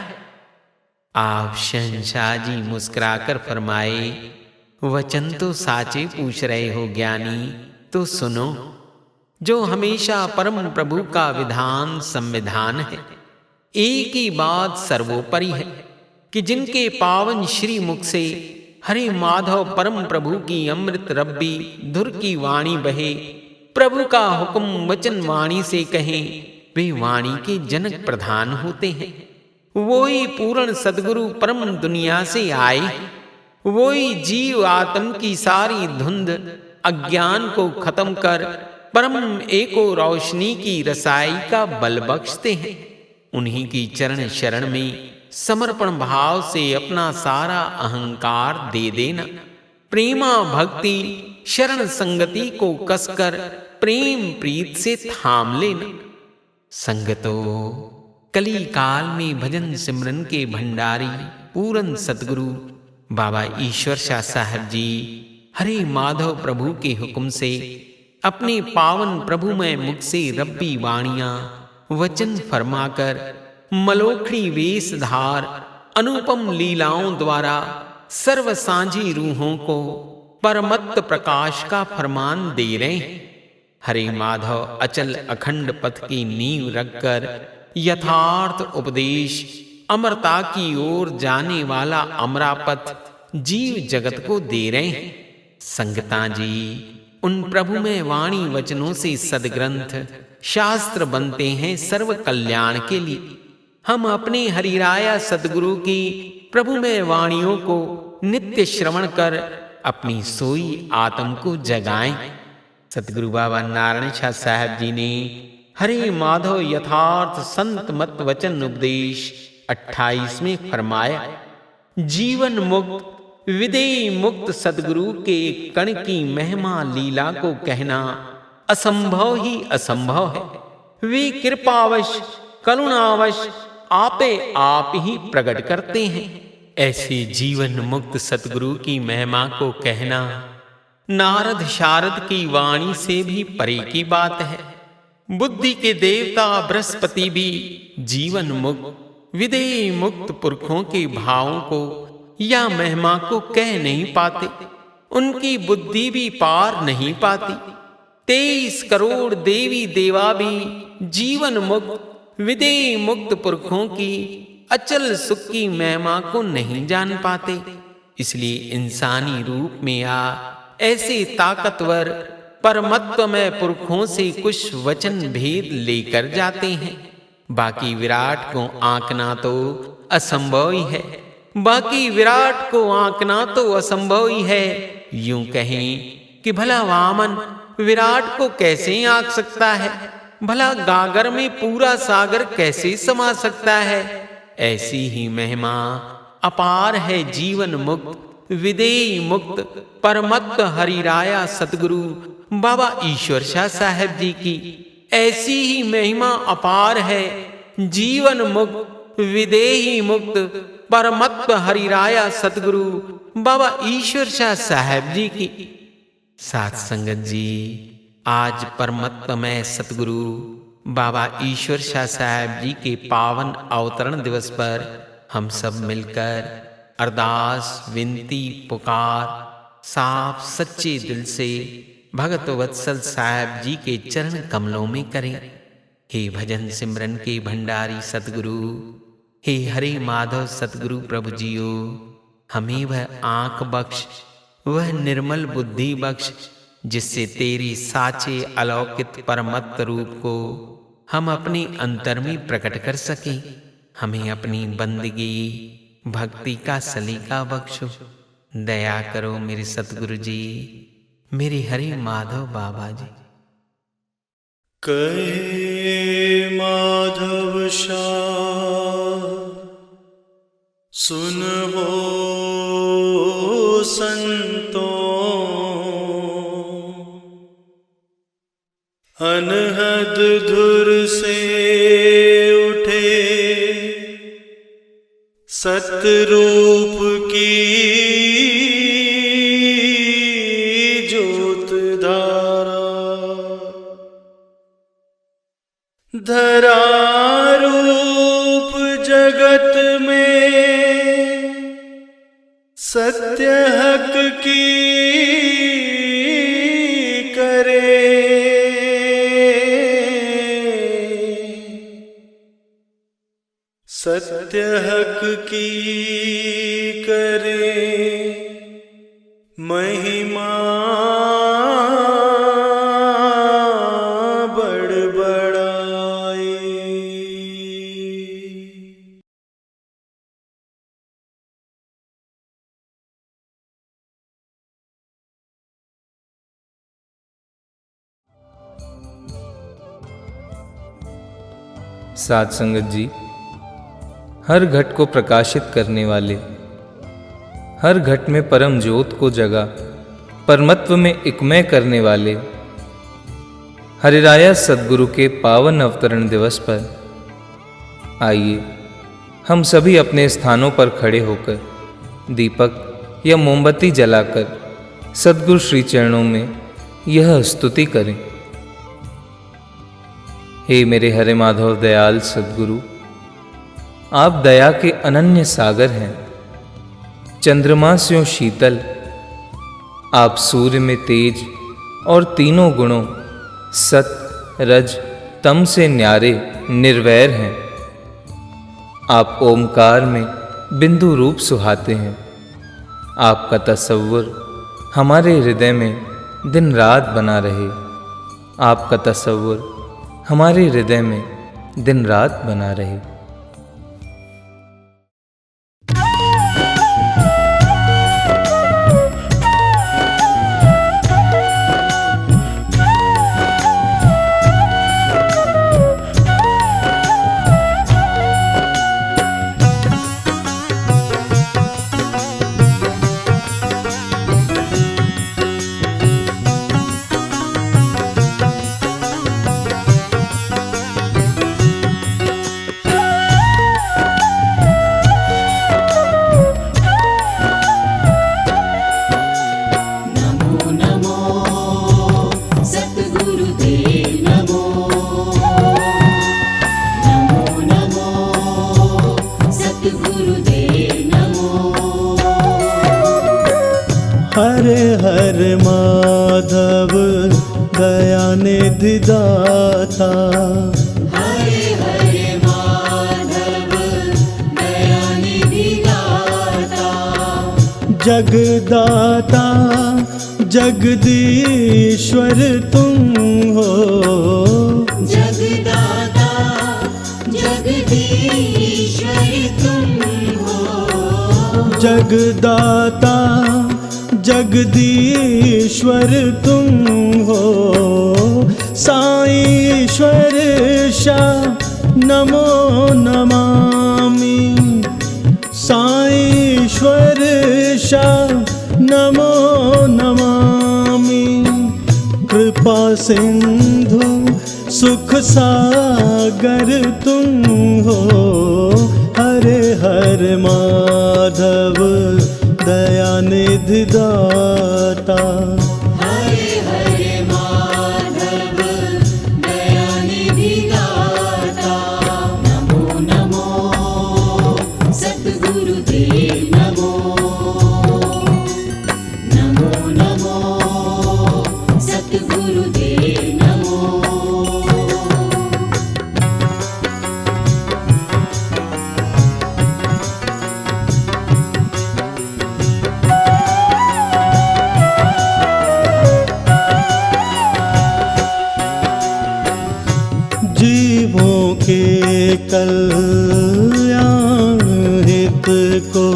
आप शहंशाह जी मुस्कुराकर फरमाए, वचन तो साचे पूछ रहे हो ज्ञानी, तो सुनो। जो हमेशा परम प्रभु का विधान संविधान है, एक ही बात सर्वोपरि है कि जिनके पावन श्री मुख से हरे माधव परम प्रभु की अमृत रब्बी धुर की वाणी बहे, प्रभु का हुक्म वचन वाणी से कहें, वे वाणी के जनक प्रधान होते हैं। वो ही पूर्ण सद्गुरु परम दुनिया से आए, वो ही जीव आत्म की सारी धुंध अज्ञान को खत्म कर परम एको रोशनी की रसाई का बल बख्शते हैं। उन्हीं की चरण शरण में समर्पण भाव से अपना सारा अहंकार दे देना, प्रेमा भक्ति शरण संगति को कसकर प्रेम प्रीत से थाम लेना। संगतो कली काल में भजन सिमरन के भंडारी पूरन सतगुरु बाबा ईश्वर शाह साहब जी हरे माधव प्रभु के हुक्म से अपने पावन प्रभुमय मुख से रब्बी वाणियां वचन फरमाकर मलोखड़ी वेशधार अनुपम लीलाओं द्वारा सर्व सांझी रूहों को परमत्त प्रकाश का फरमान दे रहे हैं। हरे माधव अचल अखंड पथ की नींव रखकर यथार्थ उपदेश अमरता की ओर जाने वाला अमरापथ जीव जगत को दे रहे हैं। संगता जी उन प्रभु में वाणी वचनों से सदग्रंथ शास्त्र बनते हैं सर्व कल्याण के लिए। हम अपने हरिराया सदगुरु की प्रभु में वाणियों को नित्य श्रवण कर अपनी सोई आत्म को जगाएं। सतगुरु बाबा नारायण शाह साहब जी ने हरे माधव यथार्थ संत मत वचन उपदेश 28 में फरमाया, जीवन मुक्त विदेही मुक्त सदगुरु के कण की महिमा लीला को कहना असंभव ही असंभव है। वे कृपावश करुणावश आपे आप ही प्रकट करते हैं। ऐसे जीवन मुक्त सतगुरु की महिमा को कहना नारद शारद की वाणी से भी परे की बात है। बुद्धि के देवता बृहस्पति भी जीवन मुक्त विदेही मुक्त पुरखों के भावों को या महिमा को कह नहीं पाते। उनकी बुद्धि भी पार नहीं पाती। 23 करोड़ देवी देवा भी जीवन मुक्त विदेही मुक्त पुरखों की अचल सुख की महिमा को नहीं जान पाते। इसलिए इंसानी रूप में आ ऐसे ताकतवर परमत्वमय पुरखों से कुछ वचन भेद लेकर जाते हैं। बाकी विराट को आंकना तो असंभव ही है। बाकी विराट को आंकना तो असंभव ही है। यूं कहें कि भला वामन विराट को कैसे आंक सकता है, भला गागर में पूरा सागर कैसे समा सकता है। ऐसी ही महिमा अपार है जीवन मुक्त विदेही मुक्त परमत्व हरिराया सतगुरु बाबा ईश्वर शाह साहब जी की। ऐसी ही महिमा अपार है जीवन मुक्त विदेही मुक्त परमत्व हरिराया सतगुरु बाबा ईश्वर शाह साहेब जी की। साथ संगत जी, आज परमत्वमय सतगुरु बाबा ईश्वर शाह साहेब जी के पावन अवतरण दिवस पर हम सब मिलकर अरदास, विनती, पुकार साफ सच्चे दिल से भगत वत्सल साहेब जी के चरण कमलों में करें। हे भजन सिमरन के भंडारी सतगुरु, हे हरे माधव सतगुरु प्रभु जियो, हमें वह आंख बख्श, वह निर्मल बुद्धि बख्श, जिससे तेरी साचे अलौकिक परमत्व रूप को हम अपने अंतर में प्रकट कर सकें। हमें अपनी बंदगी भक्ति का सलीका बख्शो। दया करो मेरे सतगुरु जी, मेरे हरे माधव बाबा जी। कहे माधव शाह सुन हो संतों, अनहद धुर से उठे सतरूप की ज्योत धारा, धरा रूप जगत में सत्य हक की करे। सत्य हक की करे महिमा बड़ बड़ाई। साध संगत जी, हर घट को प्रकाशित करने वाले, हर घट में परम ज्योत को जगा परमत्व में एकमय करने वाले हरिराया सद्गुरु के पावन अवतरण दिवस पर आइए हम सभी अपने स्थानों पर खड़े होकर दीपक या मोमबत्ती जलाकर सद्गुरु श्री चरणों में यह स्तुति करें। हे मेरे हरे माधव दयाल सद्गुरु, आप दया के अनन्य सागर हैं। चंद्रमा स्यों शीतल, आप सूर्य में तेज और तीनों गुणों सत, रज, तम से न्यारे निर्वैर हैं। आप ओमकार में बिंदु रूप सुहाते हैं। आपका तसव्वुर हमारे हृदय में दिन रात बना रहे। आपका तसव्वुर हमारे हृदय में दिन रात बना रहे। हरे हरे माधव दयानिधि दाता, हरे हरे माधव दयानिधि दाता, जगदाता जगदीश्वर तुम हो। जगदाता जगदीश्वर तुम हो। जगदाता जगदीश्वर तुम हो। साईश्वर शाह नमो नमामि। साईश्वर शाह नमो नमामि। कृपा सिंधु सुख सागर तुम हो। हरे हरे माधव दयानिधि दाता। हरे हरे माधव दयानिधि दाता। नमो नमो सद्गुरुदेव नमो। नमो नमो सद्गुरुदेव नमो। जीवों के कल्याण हित को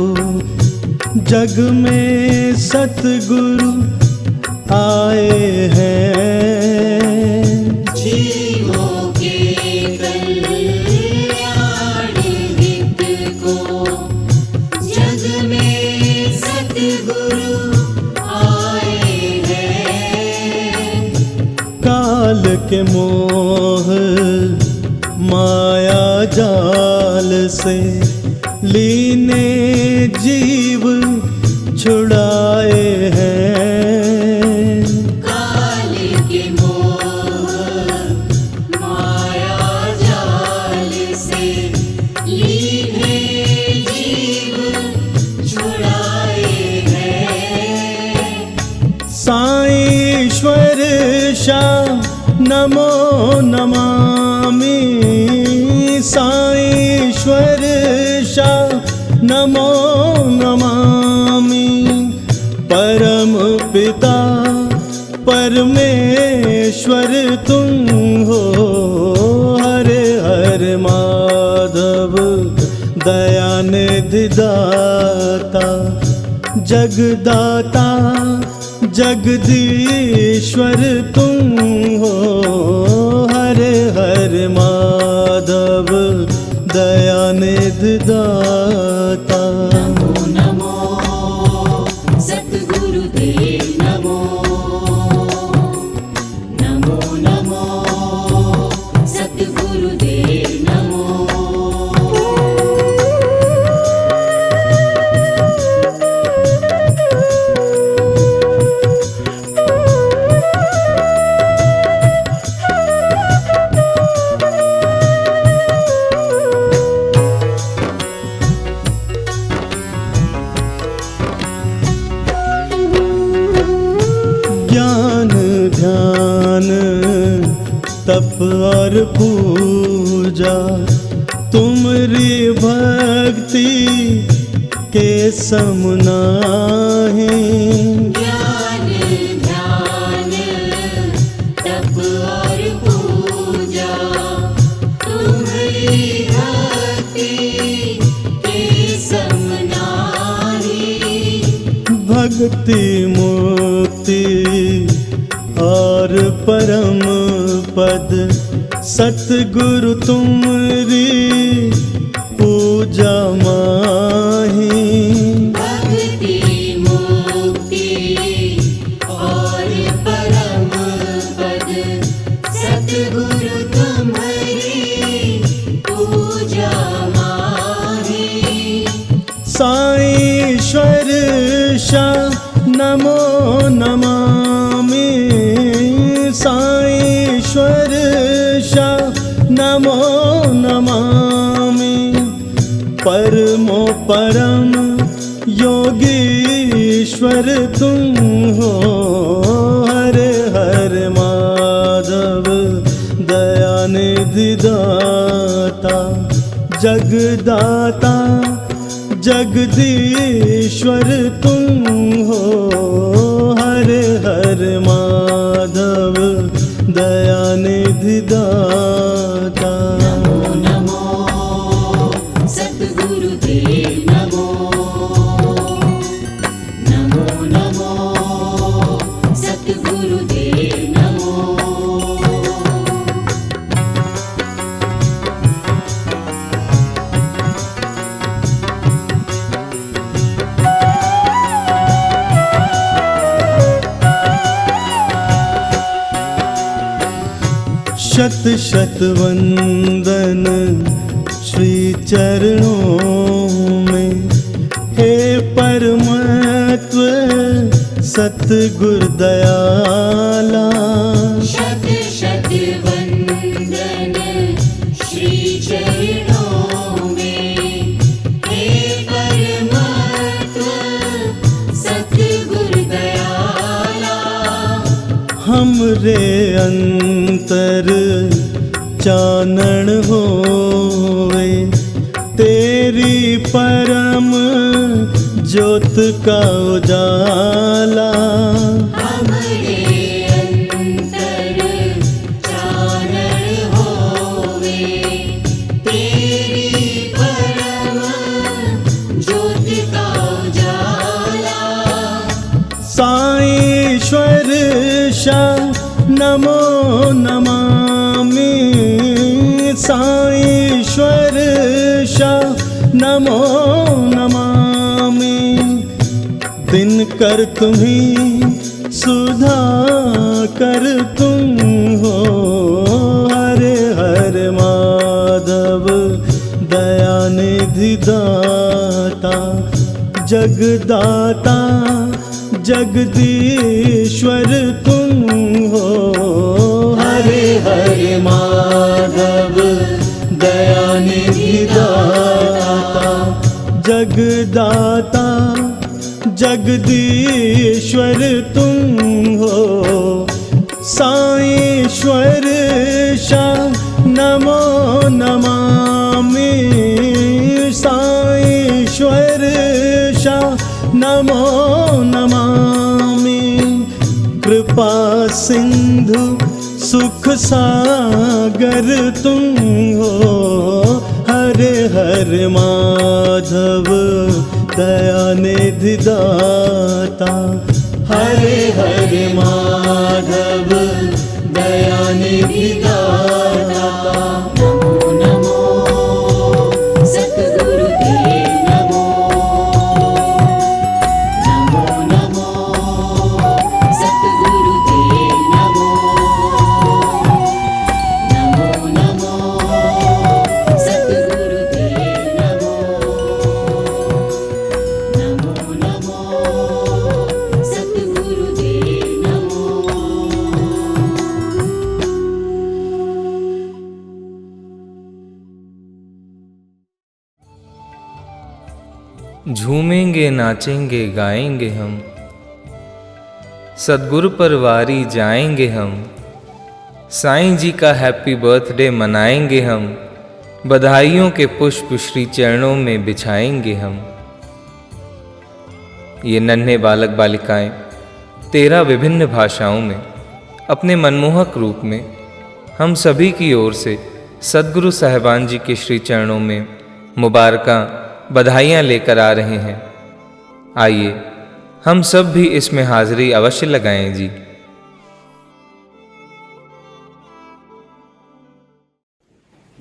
जग में सतगुरु आए हैं। जीवों के कल्याण हित को जग में सद्गुरु आए हैं। काल के मोह माया जाल से लीने जीव छुड़ाए हैं। काल के मोह माया जाल से लीने जीव छुड़ाए हैं। साईश्वर शाह नमो नमामि। साईश्वर शाह नमो नमामि। परम पिता परमेश्वर तुम हो। हरे हरे माधव दयानिधि दाता। जगदाता जगदीश्वर तुम हो। हरे हरे माधव दयानिधि दाता। नमो नमो सद्गुरुदेव नमो। नमो नमो सद्गुरुदेव नमो। ज्ञान ध्यान तप और पूजा तुमरी भक्ति के सम नाहीं। ज्ञान ध्यान तप और पूजा तुम्हारी भक्ति के सम नाहीं। भक्ति मुक्ति और परम पद सतगुरु तुमरी पूजा माही। भक्ति मुक्ति और परम पद सद्गुरु तुम्हारी पूजा माही। साईश्वर शाह नमो नमामि। साईश्वर शाह नमो नमामि। परमो परम योगीश्वर तुम हो। हरे हरे माधव दयानिधि दाता। जगदाता जगदीश्वर तुम हो। हरे हरे माधव दयानिधि दाता। नमो नमो सद्गुरुदेव नमो। नमो नमो सद्गुरुदेव नमो। शत शत वंदन श्री चरणों में। हे परमत्व सतगुर दयाला, शत शत वंदन श्री चरणों में। हे परमात्मा सतगुर दयाला, हमरे अंतर चानन होवे, तेरी परम ज्योत का उजाला। हमरे अंतर चानन होवे, तेरी परम ज्योत का उजाला। साईश्वर शाह नमो नमामि, साईश्वर शाह नमो नमामि। दिन कर तुम्ही सुधा कर तुम हो, हरे हरे माधव दयानिधि दाता, जगदाता जगदीश्वर तुम हो। हरे हरे माधव दयानिधि दाता, जगदाता जगदीश्वर तुम हो। साईश्वर शाह नमो नमामि, साईश्वर शाह नमो नमामि। कृपा सिंधु सुख सागर तुम हो, हरे हरे माधव दयानिधि दाता, हरे हरे माधव दयानिधि दाता। नमो नमो सतगुरुदेव नमो, नमो नमो सतगुरुदेव नमो, नमो नमो सतगुरुदेव नमो, नमो नमो सतगुरुदेव नमो। झूमेंगे नाचेंगे गाएंगे हम, सद्गुरु पर वारी जाएंगे हम। साईं जी का हैप्पी बर्थडे मनाएंगे हम, बधाइयों के पुष्प श्री चरणों में बिछाएंगे हम। ये नन्हे बालक बालिकाएं 13 विभिन्न भाषाओं में अपने मनमोहक रूप में हम सभी की ओर से सद्गुरु साहिबान जी के श्री चरणों में मुबारकां बधाइयाँ लेकर आ रहे हैं। आइए हम सब भी इसमें हाजिरी अवश्य लगाएं जी।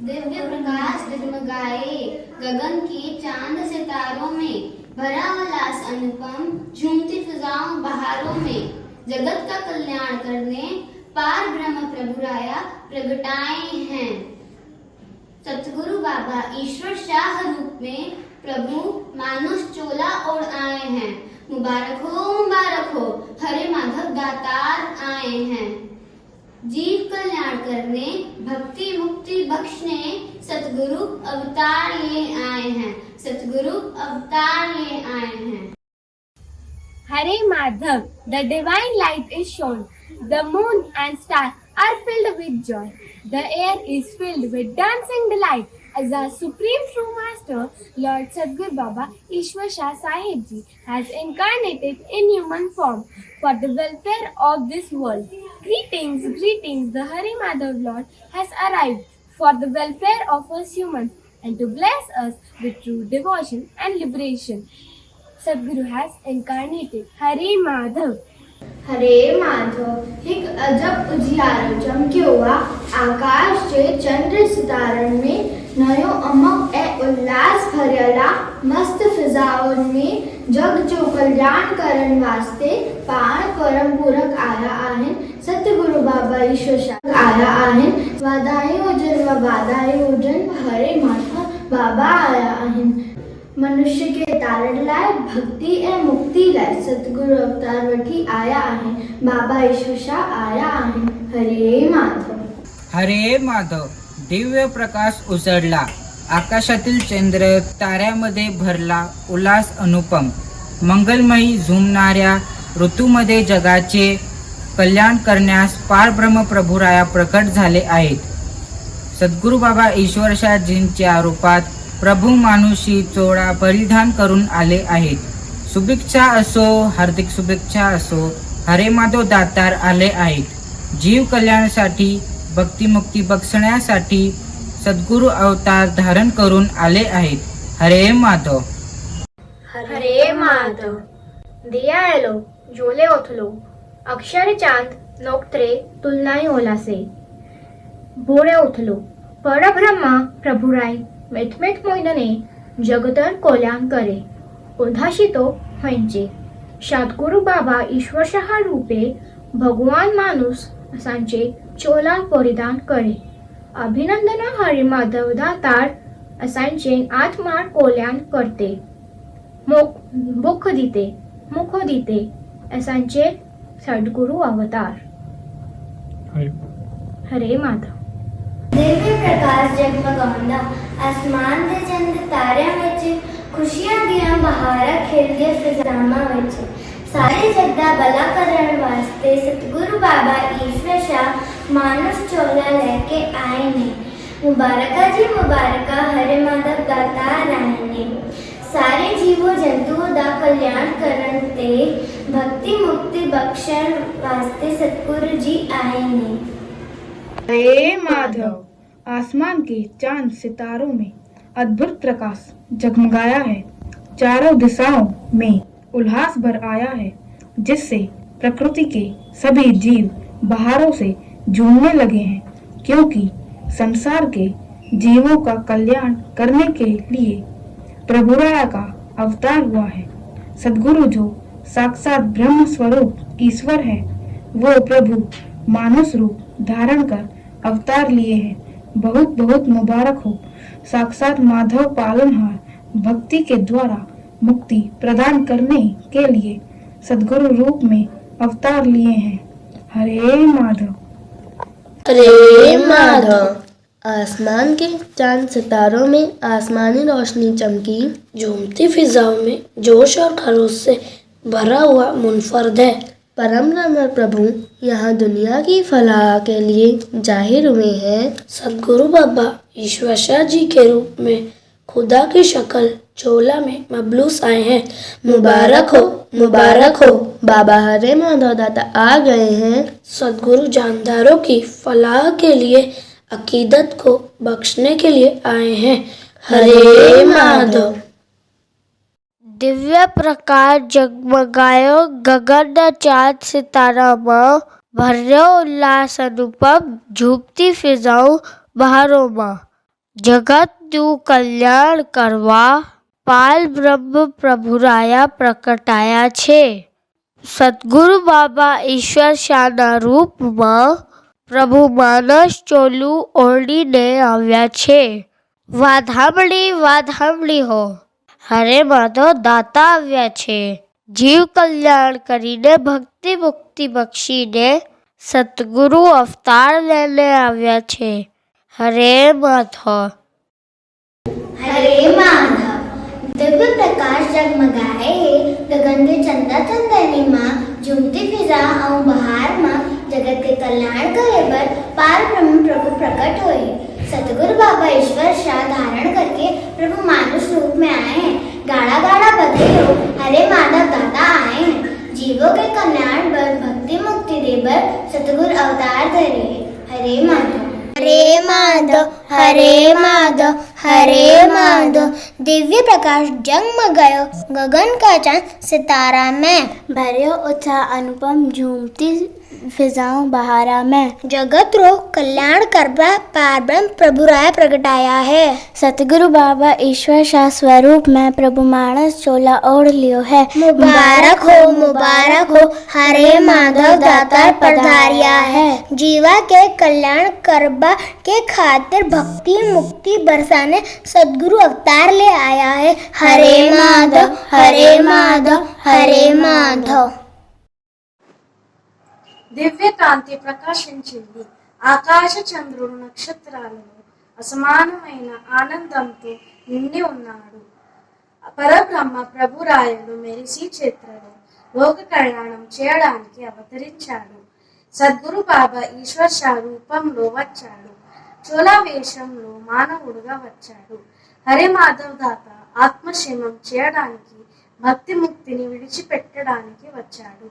दिव्य प्रकाश डगमगाए गगन के चांद सितारों में, भरा उल्लास अनुपम झूमती फिजाओं बहारों में। जगत का कल्याण करने पार ब्रह्म प्रभु राया प्रगटाए हैं। सतगुरु बाबा ईश्वर शाह रूप में प्रभु मानुष चोला ओढ़ आए हैं। मुबारक हो हरे माधव दातार आए हैं। जीव कल्याण करने भक्ति मुक्ति बख्शने सतगुरु अवतार ले आए हैं। सतगुरु अवतार ले आए हैं। Hare Madhav, the divine light is shown. The moon and stars are filled with joy. The air is filled with dancing delight as our Supreme True Master, Lord Sadguru Baba Ishwar Shah Sahib Ji has incarnated in human form for the welfare of this world. Greetings, greetings, the Hare Madhav Lord has arrived for the welfare of us humans and to bless us with true devotion and liberation. Sadguru has incarnated. Hare Madhav. हरे माधव एक अजब उजियारो चमक्योवा आकाश चे चंद्र सितारन में नयो अमक ए उल्लास भरला मस्त फिजाओं में जग जो कल्याण करन वास्ते पाण परम पूरक आया आहेन सतगुरु बाबा ईश्वर शाह आया आहेन वादाई ओजन व वादाई ओजन हरे माधव बाबा आया आहिनि मनुष्य के तारण लाइ भक्ति ऐं मुक्ति लाइ सतगुरु अवतार वठी आया आहिनि बाबा ईश्वर शाह आया आहिनि हरे माधव हरे माधव. दिव्य प्रकाश उजळला, आकाशातील चंद्र ताऱ्यामध्ये भरला उल्हास अनुपम. मंगलमयी झुमणाऱ्या ऋतूमध्ये जगाचे कल्याण करण्यास पारब्रह्म प्रभुराया प्रकट झाले आहेत. सद्गुरू बाबा ईश्वरशाहजींच्या रूपात प्रभू मानुषी चोळा परिधान करून आले आहेत. शुभेच्छा असो, हार्दिक शुभेच्छा असो, हरे माधव दातार आले आहेत. जीव कल्याणासाठी, भक्तिमुक्ती बक्षण्यासाठी सद्गुरू अवतार धारण करून आले आहेत. हरे माधव. हरे माधव. दिया एलो जोले ओथलो अक्षर चांद नोक्त्रे तुलनाई ओलासे भोळे उठलो परब्रह्मा प्रभुराय मेठमेठ मोयनने जगतर कोल्यान करे उदाशितो होंचे सद्गुरू बाबा ईश्वरशाह रूपे भगवान माणूस असांचे चोला परिधान करे. अभिनंदन हरे माधव दातार असांचे आत्मार कोल्यान करते. मुख दिते असांचे सद्गुरु अवतार. हरे माधव. दिव्य प्रकाश जगमगाਉਂਦਾ आसमान ਦੇ ਚੰਦ ਤਾਰਿਆਂ ਵਿੱਚ ਖੁਸ਼ੀਆਂ ਦੀਆਂ ਬਹਾਰਾਂ ਖਿਲਦੀਆਂ ਫਿਜ਼ਾਵਾਂ ਵਿੱਚ ਸਾਰੇ ਜਗ ਦਾ ਭਲਾ ਕਰਨ ਵਾਸਤੇ ਸਤਿਗੁਰੂ ਬਾਬਾ ਈਸ਼ਵਰ ਸ਼ਾਹ ਮਾਨਸ ਚੋਲਾ ਲੈ ਕੇ ਆਏ ਨੇ. ਮੁਬਾਰਕਾ ਜੀ ਮੁਬਾਰਕਾ ਹਰੇ ਮਾਧਵ ਦਾਤਾਰ ਆਏ ਨੇ. ਸਾਰੇ ਜੀਵੋ ਜੰਤੂਆਂ ਦਾ ਕਲਿਆਣ ਕਰਨ ਤੇ ਭਗਤੀ ਮੁਕਤੀ ਬਖਸ਼ਣ ਵਾਸਤੇ सतगुरु जी आए ने. हरे माधव. आसमान के चांद सितारों में अद्भुत प्रकाश जगमगाया है. चारों दिशाओं में उल्लास भर आया है, जिससे प्रकृति के सभी जीव बहारों से झूमने लगे हैं, क्योंकि संसार के जीवों का कल्याण करने के लिए प्रभुराया का अवतार हुआ है. सद्गुरु जो साक्षात ब्रह्म स्वरूप ईश्वर है, वो प्रभु मानस रूप धारण कर अवतार लिए हैं. बहुत बहुत मुबारक हो. साक्षात माधव पालनहार भक्ति के द्वारा मुक्ति प्रदान करने के लिए सद्गुरु रूप में अवतार लिए हैं. हरे माधव. हरे माधव. आसमान के चांद सितारों में आसमानी रोशनी चमकी. झूमती फिजाओं में जोश और खरोश से भरा हुआ मुनफरद है. परम ब्रह्म प्रभु यहाँ दुनिया की फलाह के लिए जाहिर हुए हैं. सद्गुरु बाबा ईश्वर शाह जी के रूप में खुदा की शक्ल चोला में मबलूस आए हैं. मुबारक हो, मुबारक हो. बाबा हरे माधव दाता आ गए हैं. सद्गुरु जानदारों की फलाह के लिए अकीदत को बख्शने के लिए आए हैं. हरे माधव. दिव्य प्रकाश जगमगायो गगन चांद सिताराમાં ભર્યો ઉલ્લાસ અનુપમ ઝૂમતી ફિજાઓ બહારોમાં જગતનું કલ્યાણ કરવા પાલ બ્રહ્મ પ્રભુરાયા પ્રકટાયા છે. સદ્ગુરુ બાબા ઈશ્વર શાહના રૂપમાં પ્રભુ માનસ ચોલું ઓળીને આવ્યા છે. વાધામણી વાધામણી હો. હરે માધવ દાતા આવ્યા છે. જીવ કલ્યાણ કરીને ભક્તિ મુક્તિ બક્ષીને સતગુરુ અવતાર લઈને આવ્યા છે. હરે માધવ. हरे माधव. दिव्य प्रकाश जगमगाए गगन के चंदा चंदनी माँ झूमती फिजा और बहार माँ जगत के कल्याण करे पर पार ब्रह्म प्रभु प्रकट हुए. सतगुरु बाबा ईश्वर शाह धारण करके प्रभु मानुष रूप में आए हैं. गाड़ा गाड़ा बधे हो हरे माधव दाता आए हैं. जीवों के कल्याण पर भक्ति मुक्ति दे पर सतगुरु अवतार धरे. हरे माधव. हरे माधव. हरे माधव. हरे माधव. दिव्य प्रकाश जगमगायो गगन का चांद सितारा में भर्यो उत्साह अनुपम झूमती फिजाओं बहारा में जगत रो कल्याण करवा पारब्रह्म प्रभु राय प्रगटाया है. सतगुरु बाबा ईश्वर शाह स्वरूप में प्रभु मानस चोला ओढ़ लियो है. मुबारक हो, मुबारक हो. हरे माधव दातार पधारिया है. जीवा के कल्याण करवा के खातिर भक्ति मुक्ति बरसाने सदगुरु अवतार ले आया है। हरे माधव हरे माधव हरे माधव। దివ్య కాంతి ప్రకాశించింది ఆకాశ చంద్రుడు నక్షత్రాలలో అసమానమైన ఆనందంతో నిండి ఉన్నాడు. పరబ్రహ్మ ప్రభురాయలు మెరిసి చేత్రలో లోక కళ్యాణం చేయడానికి అవతరించాడు. సద్గురు బాబా ఈశ్వర్ షా రూపంలో వచ్చాడు. చోళా వేషంలో మానవుడుగా వచ్చాడు. హరే మాధవ్ దాత ఆత్మక్షేమం చేయడానికి భక్తి ముక్తిని విడిచిపెట్టడానికి వచ్చాడు.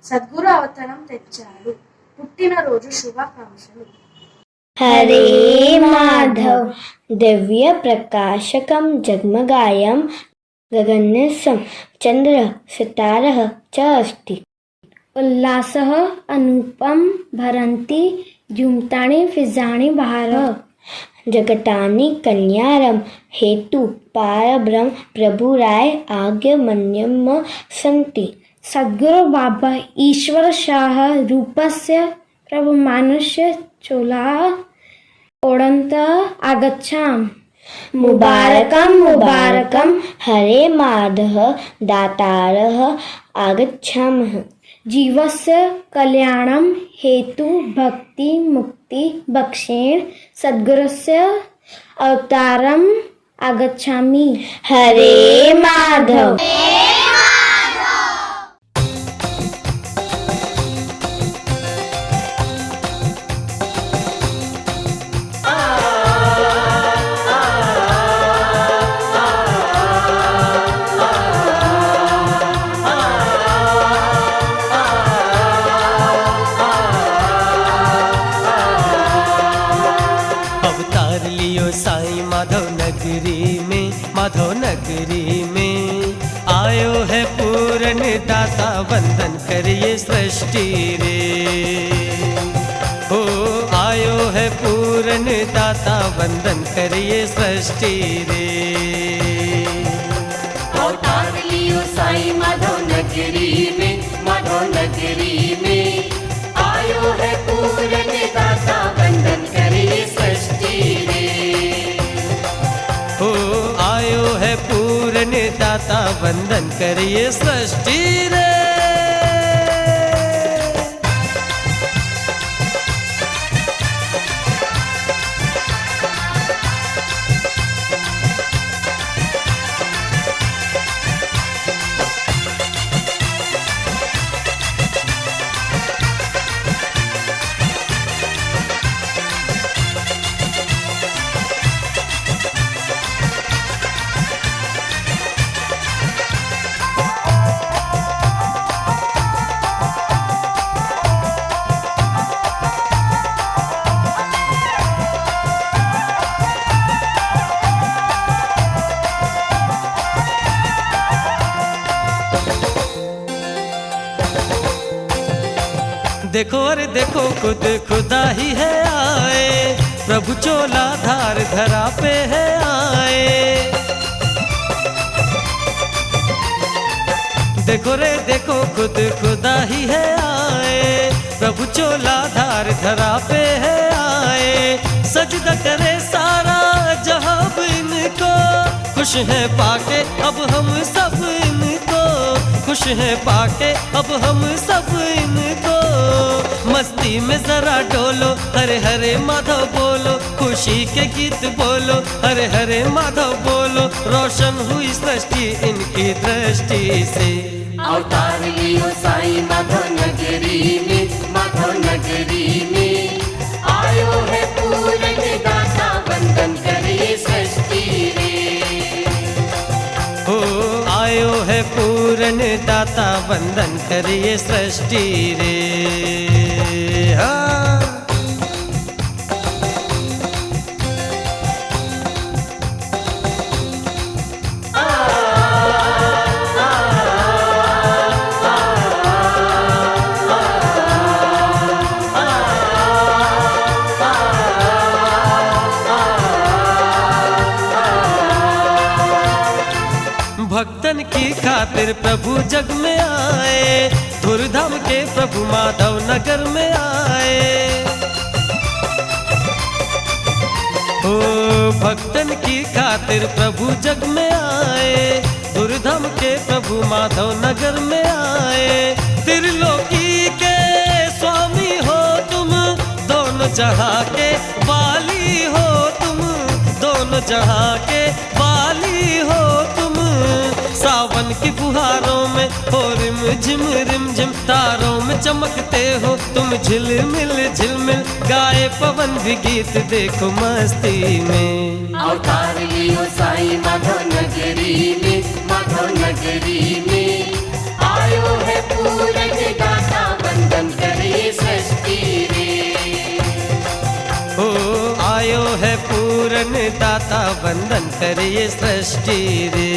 సద్గురు అవతారం తెచ్చాడు. పుట్టినరోజు శుభాకాంక్షలు. हरे माधव दिव्य प्रकाशकं जगमगायं गगनसं चन्द्रः सितारः च अस्ति। उल्लासः अनुपम भरन्ति झुमतानि फिजानि बहारः। जगतानि कल्याणं हेतु पारब्रह्म प्रभुराय आगमन्यं सन्ति। सद्गुरु बाबा ईश्वर शाह रूपस्य प्रभु मानुष्य चोला ओडन्त आगच्छाम। मुबारकं मुबारकं हरे माधव दातारः आगच्छामः। जीवस्य कल्याणं हेतु भक्ति मुक्ति बक्षेण सद्गुरुस्य अवतारम् आगच्छामि। हरे माधव। अवतार लियो साईं माधव नगरी में आयो है पूरन दाता वंदन करिए सृष्टि रे। हो आयो है पूरन दाता वंदन करिए सृष्टि रे। अवतार लियो साईं माधव नगरी में आयो है पूरन दाता वंदन करिए सृष्टि रे। हो आयो है पूरन दाता वंदन करिए सृष्टि रे। देखो रे देखो खुद खुदा ही है आए, प्रभु चोला धार धरा पे है आए। देखो रे देखो खुद खुदा ही है आए, प्रभु चोला धार धरा पे है आए। सजदा करे सारा जहां इनको, खुश है पाके अब हम सब इनको, खुश है पाके अब हम सब इनको। मस्ती में जरा डोलो, हरे हरे माधव बोलो, खुशी के गीत बोलो, हरे हरे माधव बोलो। रोशन हुई सृष्टि इनकी दृष्टि से। अवतार लियो साईं माधव नगरी में, माधव नगरी में आयो है पूरन दाता वंदन करिए सृष्टि रे। हो आयो है पूरन दाता वंदन करिए सृष्टि रे। हाँ। भक्तन की खातिर प्रभु जग में आए, धूमधाम के प्रभु माधव नगर में आए। ओ हो भक्तन की खातिर प्रभु जग में आए, दुर्धम के प्रभु माधव नगर में आए। त्रिलोकी के स्वामी हो तुम, दोनों जहाँ के वाली हो तुम, दोनों जहाँ के वाली हो तुम। सावन की फुहारों में हो रिम झिम तारों में चमकते हो तुम, झिलमिल झिलमिल गाए पवन भी गीत देखो मस्ती में। अवतार लियो साईं माधव नगरी में, माधव नगरी में आयो है पूरन दाता वंदन करे सृष्टि रे। हो आयो है पूरन दाता वंदन करे सृष्टि रे।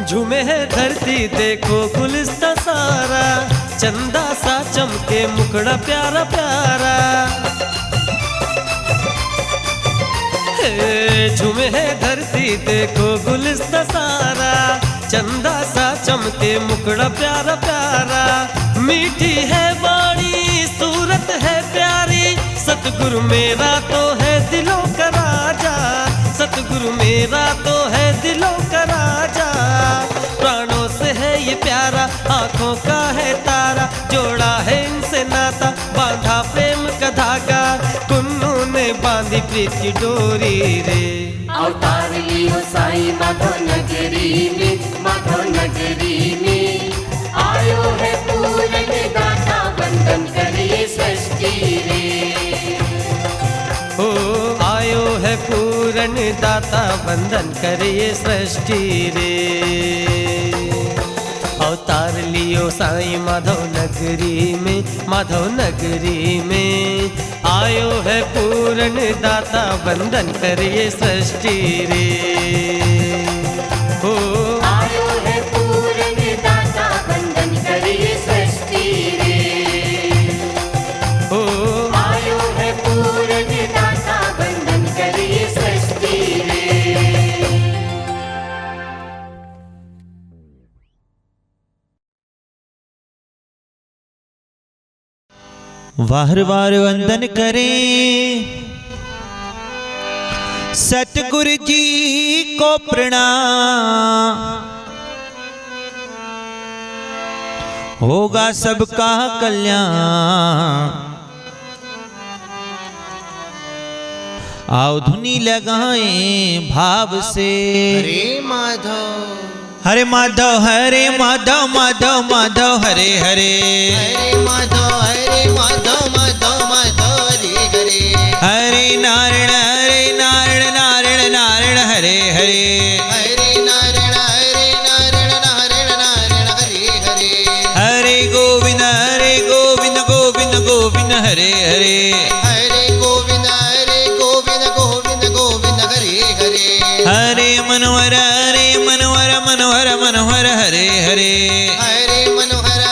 झूमे है धरती देखो गुलिस्ता सारा, चंदा सा चमके मुखड़ा प्यारा प्यारा। झूमे है धरती देखो गुलिस्ता सारा, चंदा सा चमके मुखड़ा प्यारा प्यारा। मीठी है वाणी सूरत है प्यारी, सतगुरु मेरा तो है दिलों का राजा, सतगुरु मेरा तो है दिलों का राजा। प्राणों से है ये प्यारा, आंखों का है तारा, जोड़ा है इनसे नाता, बांधा प्रेम का धागा, कुन्नू ने बांधी प्रीत की डोरी रे। अवतार लियो साईं माधव नगरी में, माधव नगरी में आयो है पूरन दाता वंदन करे सृष्टि रे। हो आयो है पूरन दाता वंदन करे सृष्टि रे। अवतार लियो साईं माधव नगरी में, माधव नगरी में आयो है पूरन दाता वंदन करे सृष्टि रे। हो आयो है पूरन दाता वंदन करे सृष्टि रे। हो आयो है पूरन दाता वंदन करे सृष्टि रे। वार वार वंदन करें सतगुरु जी को प्रणाम, होगा सबका कल्याण। आओ धुनी लगाएं भाव से, हरे माधव हरे माधव हरे माधव माधव माधव हरे हरे, हरे माधव हरे माधव माधव माधव हरे हरे, हरे नारायण नारायण नारायण हरे हरे, हरे नारायण नारायण नारायण हरे हरे, हरे गोविंद गोविंद गोविंद हरे हरे, हरे गोविंद गोविंद गोविंद हरे हरे, हरे मनोहर मनोहर मनोहर हरे हरे, हरे मनोहर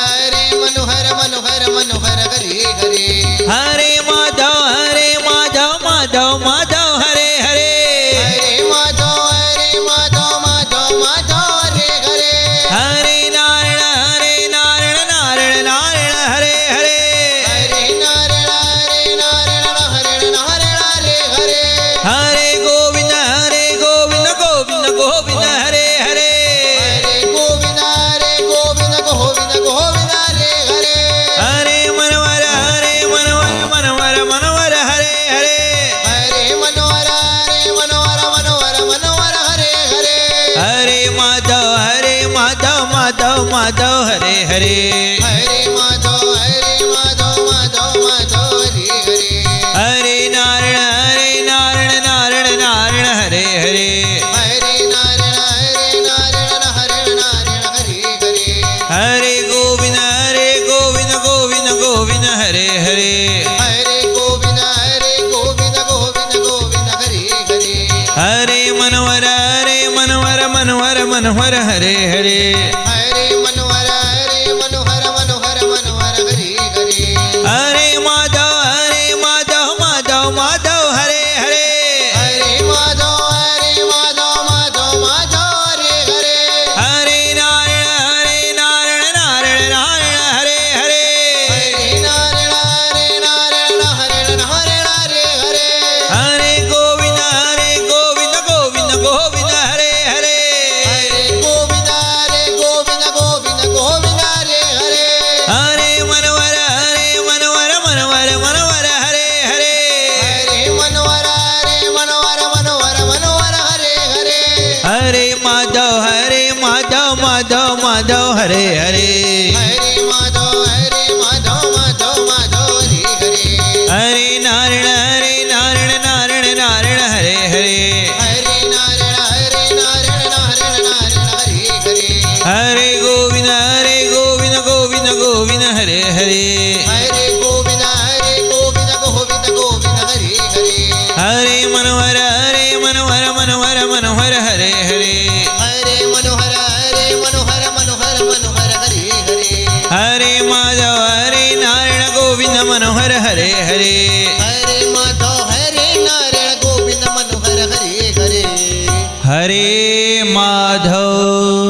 मनोहर मनोहर हरे हरे, हरे माधव माधव माधव हरे हरे, हरे माधव माधव माधव हरे हरे, हरे नारायण नारायण हरे हरे, हरे नारायण नारायण हरे हरे, हरे गोविंद गोविंद हरे हरे, हरे गोविंद गोविंद हरे हरे, हरे मनोहर मनोहर हरे हरे, हरे मनोहर मनोहर हरे हरे, हरे माधव माधव हरे हरे, हरे माधव माधव हरे हरे, हरे नारायण मनोहर हरे हरे हरे मनोहर मनोहर मनोहर हरे हरे हरे माधव माधव माधव हरे हरे हरे माधव माधव माधव हरे हरे हरे नारायण नारायण हरे हरे हरे नारायण हरे हरे हरे गोविंद गोविंद गोविंद हरे हरे हरे गोविंद गोविंद हरे हरे हरे मनोहर हरे हरे हरे मनोहर हरे हरे हरे माधव माधव हरे हरे हरे माधव माधव हरे हरे हरे नारायण हरे हरे हरे नारायण हरे हरे हरे गोविंद गोविंद हरे हरे हरे गोविंद गोविंद हरे हरे हरे मनोहर हरे हरे हरे मनोहर हरे हरे हरे माधव नारायण गोविंद मनोहर हरे हरे हरे माधव नारायण गोविंद मनोहर हरे हरे हरे माधव